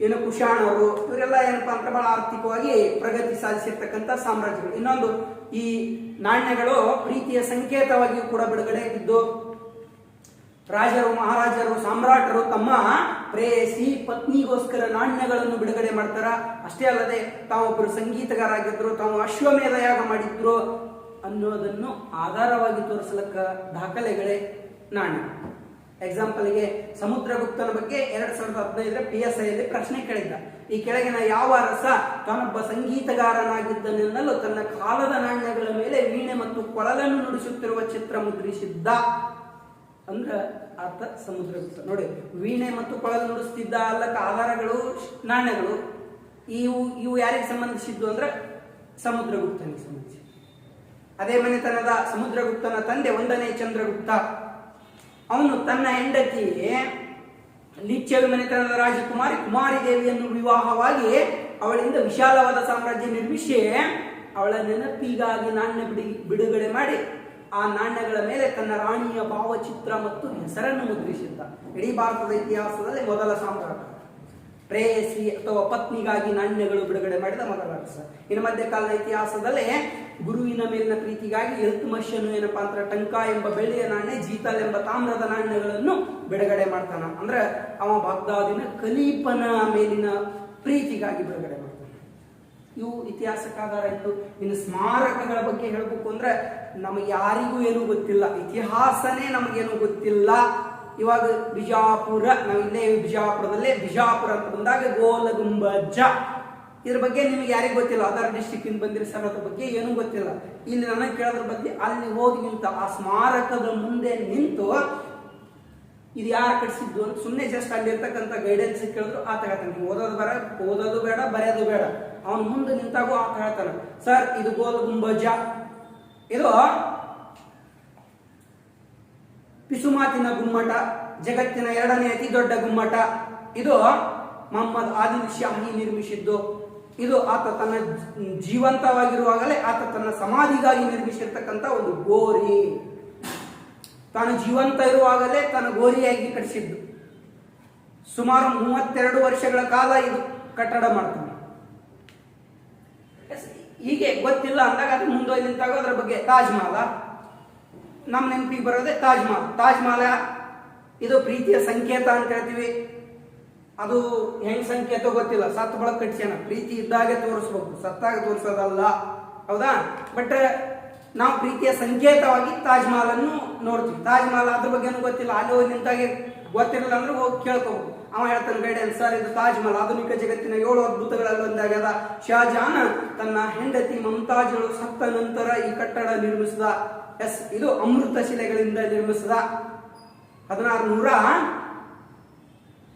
ಏನು ಕುಶಾಣರು, ಇವರೆಲ್ಲ ಏನಪ್ಪಾ ಅಂತ ಬಹಳ ಆರ್ಥಿಕವಾಗಿ ಪ್ರಗತಿ ಸಾಧಿಸಿರ್ತಕ್ಕಂಥ ಸಾಮ್ರಾಜ್ಯಗಳು. ಇನ್ನೊಂದು, ಈ ನಾಣ್ಯಗಳು ಪ್ರೀತಿಯ ಸಂಕೇತವಾಗಿಯೂ ಕೂಡ ಬಿಡುಗಡೆ ಆಗಿದ್ದು. ರಾಜರು, ಮಹಾರಾಜರು, ಸಾಮ್ರಾಟರು ತಮ್ಮ ಪ್ರೇಯಸಿ ಪತ್ನಿಗೋಸ್ಕರ ನಾಣ್ಯಗಳನ್ನು ಬಿಡುಗಡೆ ಮಾಡ್ತಾರ. ಅಷ್ಟೇ ಅಲ್ಲದೆ ತಾವೊಬ್ಬರು ಸಂಗೀತಗಾರಾಗಿದ್ರು, ತಾವು ಅಶ್ವಮೇಧ ಯಾಗ ಮಾಡಿದ್ರು ಅನ್ನೋದನ್ನು ಆಧಾರವಾಗಿ ತೋರಿಸಲಕ್ಕ ದಾಖಲೆಗಳೇ ನಾಣ್ಯ. ಎಕ್ಸಾಂಪಲ್ಗೆ ಸಮುದ್ರಗುಪ್ತನ ಬಗ್ಗೆ 2015 PSI ಯಲ್ಲಿ ಪ್ರಶ್ನೆ ಕೇಳಿದ್ದ. ಈ ಕೆಳಗಿನ ಯಾವ ಅರಸ ತಾನೊಬ್ಬ ಸಂಗೀತಗಾರನಾಗಿದ್ದನೆನ್ನಲು ತನ್ನ ಕಾಲದ ನಾಣ್ಯಗಳ ಮೇಲೆ ವೀಣೆ ಮತ್ತು ಕೊಳಲನ್ನು ನುಡಿಸುತ್ತಿರುವ ಚಿತ್ರ ಮುದ್ರಿಸಿದ್ದ? ಅಂದ್ರ ಆತ ಸಮುದ್ರಗುಪ್ತ. ನೋಡಿ, ವೀಣೆ ಮತ್ತು ಕೊಳಲು ನುಡಿಸ್ತಿದ್ದ ಅಲ್ಲಕ್ಕ ಆಧಾರಗಳು ನಾಣ್ಯಗಳು. ಇವು ಯಾರಿಗೆ ಸಂಬಂಧಿಸಿದ್ದು ಅಂದ್ರೆ ಸಮುದ್ರಗುಪ್ತನಿಗೆ ಸಂಬಂಧಿಸಿ. ಅದೇ ಮನೆತನದ ಸಮುದ್ರಗುಪ್ತನ ತಂದೆ 1ನೇ ಚಂದ್ರಗುಪ್ತ. ಅವನು ತನ್ನ ಹೆಂಡತಿ ಲಿಚ್ಛವಿ ಮನೆತನದ ರಾಜಕುಮಾರಿ ಕುಮಾರಿ ದೇವಿಯನ್ನು ವಿವಾಹವಾಗಿ ಅವಳಿಂದ ವಿಶಾಲವಾದ ಸಾಮ್ರಾಜ್ಯ ನಿರ್ಮಿಸಿ ಅವಳ ನೆನಪಿಗಾಗಿ ನಾಣ್ಯ ಬಿಡುಗಡೆ ಮಾಡಿ ಆ ನಾಣ್ಯಗಳ ಮೇಲೆ ತನ್ನ ರಾಣಿಯ ಭಾವಚಿತ್ರ ಮತ್ತು ಹೆಸರನ್ನು ಮುದ್ರಿಸಿದ್ದ. ಇಡೀ ಭಾರತದ ಇತಿಹಾಸದಲ್ಲಿ ಮೊದಲ ಸಾಮ್ರಾಟ. ಪ್ರೇಯಸಿ ಅಥವಾ ಪತ್ನಿಗಾಗಿ ನಾಣ್ಯಗಳು ಬಿಡುಗಡೆ ಮಾಡಿದ ಮೊದಲ ಅರಸ. ಇನ್ನು ಮಧ್ಯಕಾಲದ ಇತಿಹಾಸದಲ್ಲೇ ಗುರುವಿನ ಮೇಲಿನ ಪ್ರೀತಿಗಾಗಿ ಇಲ್ತುಮಿಷನು ಏನಪ್ಪಾ ಅಂತ ಟಂಕಾ ಎಂಬ ಬೆಳ್ಳಿಯ ನಾಣ್ಯ, ಜೀತಲ್ ಎಂಬ ತಾಮ್ರದ ನಾಣ್ಯಗಳನ್ನು ಬಿಡುಗಡೆ ಮಾಡ್ತಾನ. ಅಂದ್ರೆ ಅವ ಬಾಗ್ದಾದಿನ ಖಲೀಫನ ಮೇಲಿನ ಪ್ರೀತಿಗಾಗಿ ಬಿಡುಗಡೆ ಮಾಡ್ತಾನೆ. ಇವು ಇತಿಹಾಸಕ್ಕಾಧಾರ ಇತ್ತು. ಇನ್ನು ಸ್ಮಾರಕಗಳ ಬಗ್ಗೆ ಹೇಳ್ಬೇಕು ಅಂದ್ರೆ ನಮಗೆ ಯಾರಿಗೂ ಏನೂ ಗೊತ್ತಿಲ್ಲ, ಇತಿಹಾಸನೇ ನಮಗೇನು ಗೊತ್ತಿಲ್ಲ. ಇವಾಗ ಬಿಜಾಪುರ, ನಾವು ಇಲ್ಲೇ ಬಿಜಾಪುರದಲ್ಲೇ ಬಿಜಾಪುರ ಅಂತ ಬಂದಾಗ ಗೋಲ ಗುಂಬಜ, ಇದ್ರ ಬಗ್ಗೆ ನಿಮ್ಗೆ ಯಾರಿಗೂ ಗೊತ್ತಿಲ್ಲ. ಅದರ್ ಡಿಸ್ಟಿಕ್ ಇಂದ ಬಂದಿರೋ ಸರ್, ಅದ್ರ ಬಗ್ಗೆ ಏನೂ ಗೊತ್ತಿಲ್ಲ. ಇಲ್ಲಿ ನನಗೆ ಕೇಳೋದ್ರ ಬಗ್ಗೆ ಅಲ್ಲಿ ಹೋಗಿ ನಿಂತ ಆ ಸ್ಮಾರಕದ ಮುಂದೆ ನಿಂತು ಇದು ಯಾರು ಕಟ್ಸಿದ್ದು ಅಂತ ಸುಮ್ಮನೆ ಜಸ್ಟ್ ಅಲ್ಲಿ ಇರ್ತಕ್ಕಂಥ ಗೈಡೆನ್ಸ್ ಕೇಳಿದ್ರು ಆತ ಹೇಳ್ತಾನೆ. ಓದೋದು ಬೇಡ, ಬರೆಯೋದು ಬೇಡ. ಅವನು ಮುಂದೆ ನಿಂತಾಗೂ ಆತ ಹೇಳ್ತಾನೆ, ಸರ್ ಇದು ಗೋಲ್ ಗುಂಬಜ, ಇದು ಪಿಸುಮಾತಿನ ಗುಮ್ಮಟ, ಜಗತ್ತಿನ 2ನೇ ಅತಿ ದೊಡ್ಡ ಗುಮ್ಮಟ, ಇದು ಮೊಹಮ್ಮದ್ ಆದಿಲ್ ಶಾಹಿ ನಿರ್ಮಿಸಿದ್ದು, ಇದು ಆತ ತನ್ನ ಜೀವಂತವಾಗಿರುವಾಗಲೇ ಆತ ತನ್ನ ಸಮಾಧಿಗಾಗಿ ನಿರ್ಮಿಸಿರ್ತಕ್ಕಂಥ ಒಂದು ಗೋರಿ, ತಾನು ಜೀವಂತ ಇರುವಾಗಲೇ ತನ್ನ ಗೋರಿಯಾಗಿ ಕಟ್ಟಿಸಿದ್ದು. ಸುಮಾರು 32 ವರ್ಷಗಳ ಕಾಲ ಇದು ಕಟ್ಟಡ ಮಾಡ್ತಾನೆ. ಹೀಗೆ ಗೊತ್ತಿಲ್ಲ ಅಂದಾಗ ಅದು ಮುಂದೋಗಿ ನಿಂತಾಗ ಅದರ ಬಗ್ಗೆ ತಾಜ್ ಮಹಲ್ ನಮ್ಮ ನೆನಪಿಗೆ ಬರೋದೇ ತಾಜ್ ಮಹಲ್. ತಾಜ್ ಮಹಲ್ ಇದು ಪ್ರೀತಿಯ ಸಂಕೇತ ಅಂತ ಹೇಳ್ತೀವಿ. ಅದು ಹೆಂಗ್ ಸಂಕೇತ ಗೊತ್ತಿಲ್ಲ, ಸತ್ ಬಳಕ ಕಟ್ಸ್ಯಾನ. ಪ್ರೀತಿ ಇದ್ದಾಗೆ ತೋರಿಸ್ಬೇಕು, ಸತ್ತಾಗ ತೋರಿಸೋದಲ್ಲ, ಹೌದಾ? ಬಟ್ ನಾವು ಪ್ರೀತಿಯ ಸಂಕೇತವಾಗಿ ತಾಜ್ ಮಹಲ್ ಅನ್ನು ನೋಡ್ತೀವಿ. ತಾಜ್ ಮಹಲ್ ಅದ್ರ ಬಗ್ಗೆ ಗೊತ್ತಿಲ್ಲ, ಅಲ್ಲಿ ಹೋಗಿ ನಿಂತಾಗೆ ಗೊತ್ತಿರಲಿಲ್ಲ ಅಂದ್ರೆ ಹೋಗಿ ಕೇಳ್ಕೋಬಹುದು. ಅವ ಹೇಳ್ತಾನೆ ಗೈಡೆನ್ಸ್, ಸರ್ ಇದು ತಾಜ್ ಮಹಲ್ ಆಧುನಿಕ ಜಗತ್ತಿನ 7 ಅದ್ಭುತಗಳಲ್ಲಿ ಒಂದಾಗ್ಯದ. ಶಹಜಹಾನ್ ತನ್ನ ಹೆಂಡತಿ ಮಮತಾಜ್ಗಳು ಸತ್ತ ನಂತರ ಈ ಕಟ್ಟಡ ನಿರ್ಮಿಸಿದ. ಇದು ಅಮೃತ ಶಿಲೆಗಳಿಂದ ನಿರ್ಮಿಸಿದ.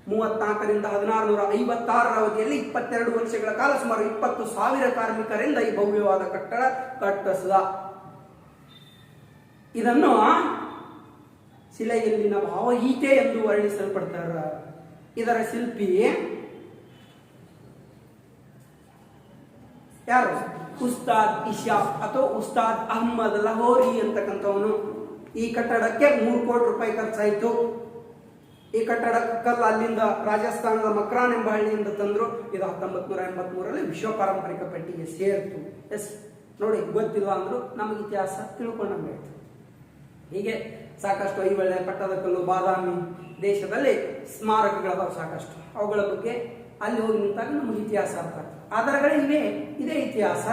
1634ರಿಂದ 1656 ಅವಧಿಯಲ್ಲಿ 22 ವರ್ಷಗಳ ಕಾಲ ಸುಮಾರು 20,000 ಕಾರ್ಮಿಕರಿಂದ ಈ ಭವ್ಯವಾದ ಕಟ್ಟಡ ಕಟ್ಟಿಸಿದ. ಇದನ್ನು ಶಿಲೆಯಲ್ಲಿನ ಭಾವಗೀತೆ ಎಂದು ವರ್ಣಿಸಲ್ಪಡ್ತಾರ. ಇದರ ಶಿಲ್ಪಿ ಯಾರು? ಉಸ್ತಾದ್ ಇಶಾಕ್ ಅಥವಾ ಉಸ್ತಾದ್ ಅಹ್ಮದ್ ಲಹೋರಿ ಅಂತಕ್ಕಂಥವನು. ಈ ಕಟ್ಟಡಕ್ಕೆ 3 ಕೋಟಿ ರೂಪಾಯಿ ಖರ್ಚಾಯಿತು. ಈ ಕಟ್ಟಡ ಕಲ್ಲು ಅಲ್ಲಿಂದ ರಾಜಸ್ಥಾನದ ಮಕ್ರಾನ್ ಎಂಬ ಹಳ್ಳಿಯಿಂದ ತಂದ್ರು. ಇದು 1983ರಲ್ಲಿ ವಿಶ್ವ ಪಾರಂಪರಿಕ ಪಟ್ಟಿಗೆ ಸೇರಿತು. ಎಸ್ ನೋಡಿ, ಗೊತ್ತಿಲ್ಲ ಅಂದ್ರು ನಮಗೆ ಇತಿಹಾಸ ತಿಳ್ಕೊಂಡಂಗೆ ಆಯ್ತು. ಹೀಗೆ ಸಾಕಷ್ಟು ಐಹೊಳೆ, ಪಟ್ಟದಕಲ್ಲು, ಬಾದಾಮಿ ದೇಶದಲ್ಲಿ ಸ್ಮಾರಕಗಳದಾವ ಸಾಕಷ್ಟು. ಅವುಗಳ ಬಗ್ಗೆ ಅಲ್ಲಿ ಹೋಗಿ ನಿಂತಾಗ ನಮಗೆ ಇತಿಹಾಸ ಅರ್ಥ ಆಗ್ತದೆ. ಆಧಾರಗಳೇ ಇವೆ, ಇದೇ ಇತಿಹಾಸ.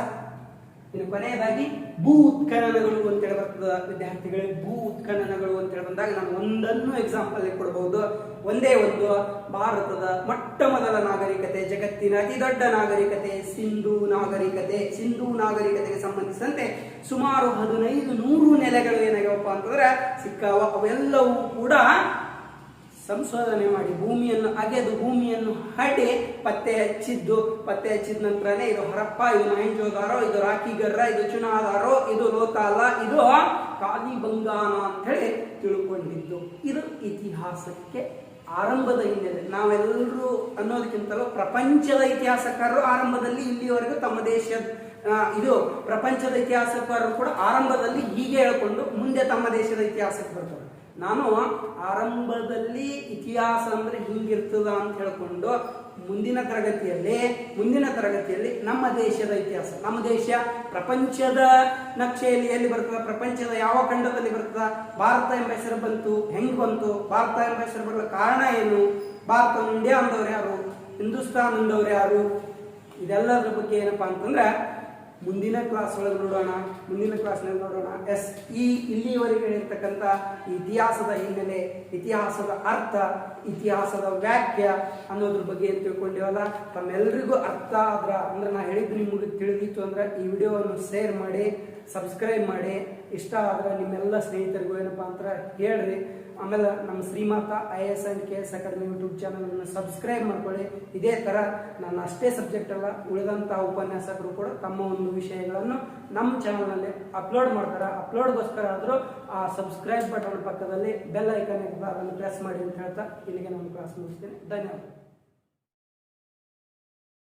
ಇನ್ನು ಕೊನೆಯದಾಗಿ ಭೂ ಉತ್ಖನನಗಳು ಅಂತೇಳಿ ಬರ್ತದ ವಿದ್ಯಾರ್ಥಿಗಳಿಗೆ. ಭೂ ಉತ್ಖನನಗಳು ಅಂತೇಳಿ ಬಂದಾಗ ನಾನು ಒಂದನ್ನು ಎಕ್ಸಾಂಪಲ್ ಕೊಡಬಹುದು. ಒಂದೇ ಒಂದು ಭಾರತದ ಮೊಟ್ಟ ಮೊದಲ ನಾಗರಿಕತೆ, ಜಗತ್ತಿನ ಅತಿ ದೊಡ್ಡ ನಾಗರಿಕತೆ ಸಿಂಧೂ ನಾಗರಿಕತೆ. ಸಿಂಧೂ ನಾಗರಿಕತೆಗೆ ಸಂಬಂಧಿಸಿದಂತೆ ಸುಮಾರು 1500 ನೆಲೆಗಳು ಏನಾಗ್ಯವಪ್ಪ ಅಂತಂದ್ರೆ ಸಿಕ್ಕಾವ. ಅವೆಲ್ಲವೂ ಕೂಡ ಸಂಶೋಧನೆ ಮಾಡಿ ಭೂಮಿಯನ್ನು ಅಗೆದು ಭೂಮಿಯನ್ನು ಹಡೆ ಪತ್ತೆ ಹಚ್ಚಿದ ನಂತರನೇ ಇದು ಹರಪ್ಪ, ಇದು ಮೊಹೆಂಜೋದಾರೋ, ಇದು ರಾಕಿಗರ್ರ, ಇದು ಚುನಾದಾರೋ, ಇದು ಲೋತಾಲ, ಇದು ಕಾಲಿಬಂಗಾನ ಅಂತ ಹೇಳಿ ತಿಳ್ಕೊಂಡಿದ್ದು. ಇದು ಇತಿಹಾಸಕ್ಕೆ ಆರಂಭದ ಹಿನ್ನೆಲೆ. ನಾವೆಲ್ಲರೂ ಅನ್ನೋದಕ್ಕಿಂತಲೂ ಪ್ರಪಂಚದ ಇತಿಹಾಸಕಾರರು ಆರಂಭದಲ್ಲಿ ಇಲ್ಲಿವರೆಗೂ ತಮ್ಮ ದೇಶದ ಇದು ಪ್ರಪಂಚದ ಇತಿಹಾಸಕಾರರು ಕೂಡ ಆರಂಭದಲ್ಲಿ ಹೀಗೆ ಹೇಳ್ಕೊಂಡು ಮುಂದೆ ತಮ್ಮ ದೇಶದ ಇತಿಹಾಸಕ್ಕೆ ಬರ್ತಾರೆ. ನಾನು ಆರಂಭದಲ್ಲಿ ಇತಿಹಾಸ ಅಂದ್ರೆ ಹಿಂಗಿರ್ತದ ಅಂತ ಹೇಳ್ಕೊಂಡು ಮುಂದಿನ ತರಗತಿಯಲ್ಲಿ ನಮ್ಮ ದೇಶದ ಇತಿಹಾಸ, ನಮ್ಮ ದೇಶ ಪ್ರಪಂಚದ ನಕ್ಷೆಯಲ್ಲಿ ಎಲ್ಲಿ ಬರ್ತದ, ಪ್ರಪಂಚದ ಯಾವ ಖಂಡದಲ್ಲಿ ಬರ್ತದ, ಭಾರತ ಎಂಬ ಹೆಸರು ಬಂತು, ಹೆಂಗ್ ಬಂತು, ಭಾರತ ಎಂಬ ಹೆಸರು ಬರಲು ಕಾರಣ ಏನು, ಭಾರತ ಇಂಡಿಯಾ ಅಂದವ್ರು ಯಾರು, ಹಿಂದೂಸ್ತಾನ್ ಅಂದವ್ರು ಯಾರು, ಇದೆಲ್ಲದರ ಬಗ್ಗೆ ಏನಪ್ಪಾ ಅಂತಂದ್ರೆ ಮುಂದಿನ ಕ್ಲಾಸ್ ಒಳಗೆ ನೋಡೋಣ. ಎಸ್, ಇಲ್ಲಿಯವರೆಗೆ ಹೇಳಿರ್ತಕ್ಕಂಥ ಇತಿಹಾಸದ ಹಿನ್ನೆಲೆ, ಇತಿಹಾಸದ ಅರ್ಥ, ಇತಿಹಾಸದ ವ್ಯಾಖ್ಯ ಅನ್ನೋದ್ರ ಬಗ್ಗೆ ಏನು ತಿಳ್ಕೊಂಡಿವಲ್ಲ, ತಮ್ಮೆಲ್ಲರಿಗೂ ಅರ್ಥ ಆದ್ರ ಅಂದ್ರೆ ನಾ ಹೇಳಿದ್ದು ನಿಮಗೆ ತಿಳಿದಿತ್ತು ಅಂದ್ರೆ ಈ ವಿಡಿಯೋವನ್ನು ಶೇರ್ ಮಾಡಿ, ಸಬ್ಸ್ಕ್ರೈಬ್ ಮಾಡಿ. ಇಷ್ಟ ಆದ್ರೆ ನಿಮ್ಮೆಲ್ಲ ಸ್ನೇಹಿತರಿಗೂ ಏನಪ್ಪಾ ಅಂತ ಹೇಳ್ರಿ. ಆಮೇಲೆ ನಮ್ಮ Shrimata IAS and KS academy YouTube ಚಾನಲನ್ನು ಸಬ್ಸ್ಕ್ರೈಬ್ ಮಾಡ್ಕೊಳ್ಳಿ. ಇದೇ ಥರ ನಾನು ಅಷ್ಟೇ ಸಬ್ಜೆಕ್ಟ್ ಅಲ್ಲ, ಉಳಿದಂತಹ ಉಪನ್ಯಾಸಕರು ಕೂಡ ತಮ್ಮ ಒಂದು ವಿಷಯಗಳನ್ನು ನಮ್ಮ ಚಾನಲ್ನಲ್ಲಿ ಅಪ್ಲೋಡ್ ಮಾಡ್ತಾರೆ. ಅಪ್ಲೋಡ್ಗೋಸ್ಕರ ಆದರೂ ಆ ಸಬ್ಸ್ಕ್ರೈಬ್ ಬಟನ್ ಪಕ್ಕದಲ್ಲಿ ಬೆಲ್ ಐಕಾನ್ ಇರ್ತದೆ, ಅದನ್ನು ಪ್ರೆಸ್ ಮಾಡಿ ಅಂತ ಹೇಳ್ತಾ ಇಲ್ಲಿಗೆ ನಾನು ಕ್ಲಾಸ್ ಮುಗಿಸ್ತೇನೆ. ಧನ್ಯವಾದ.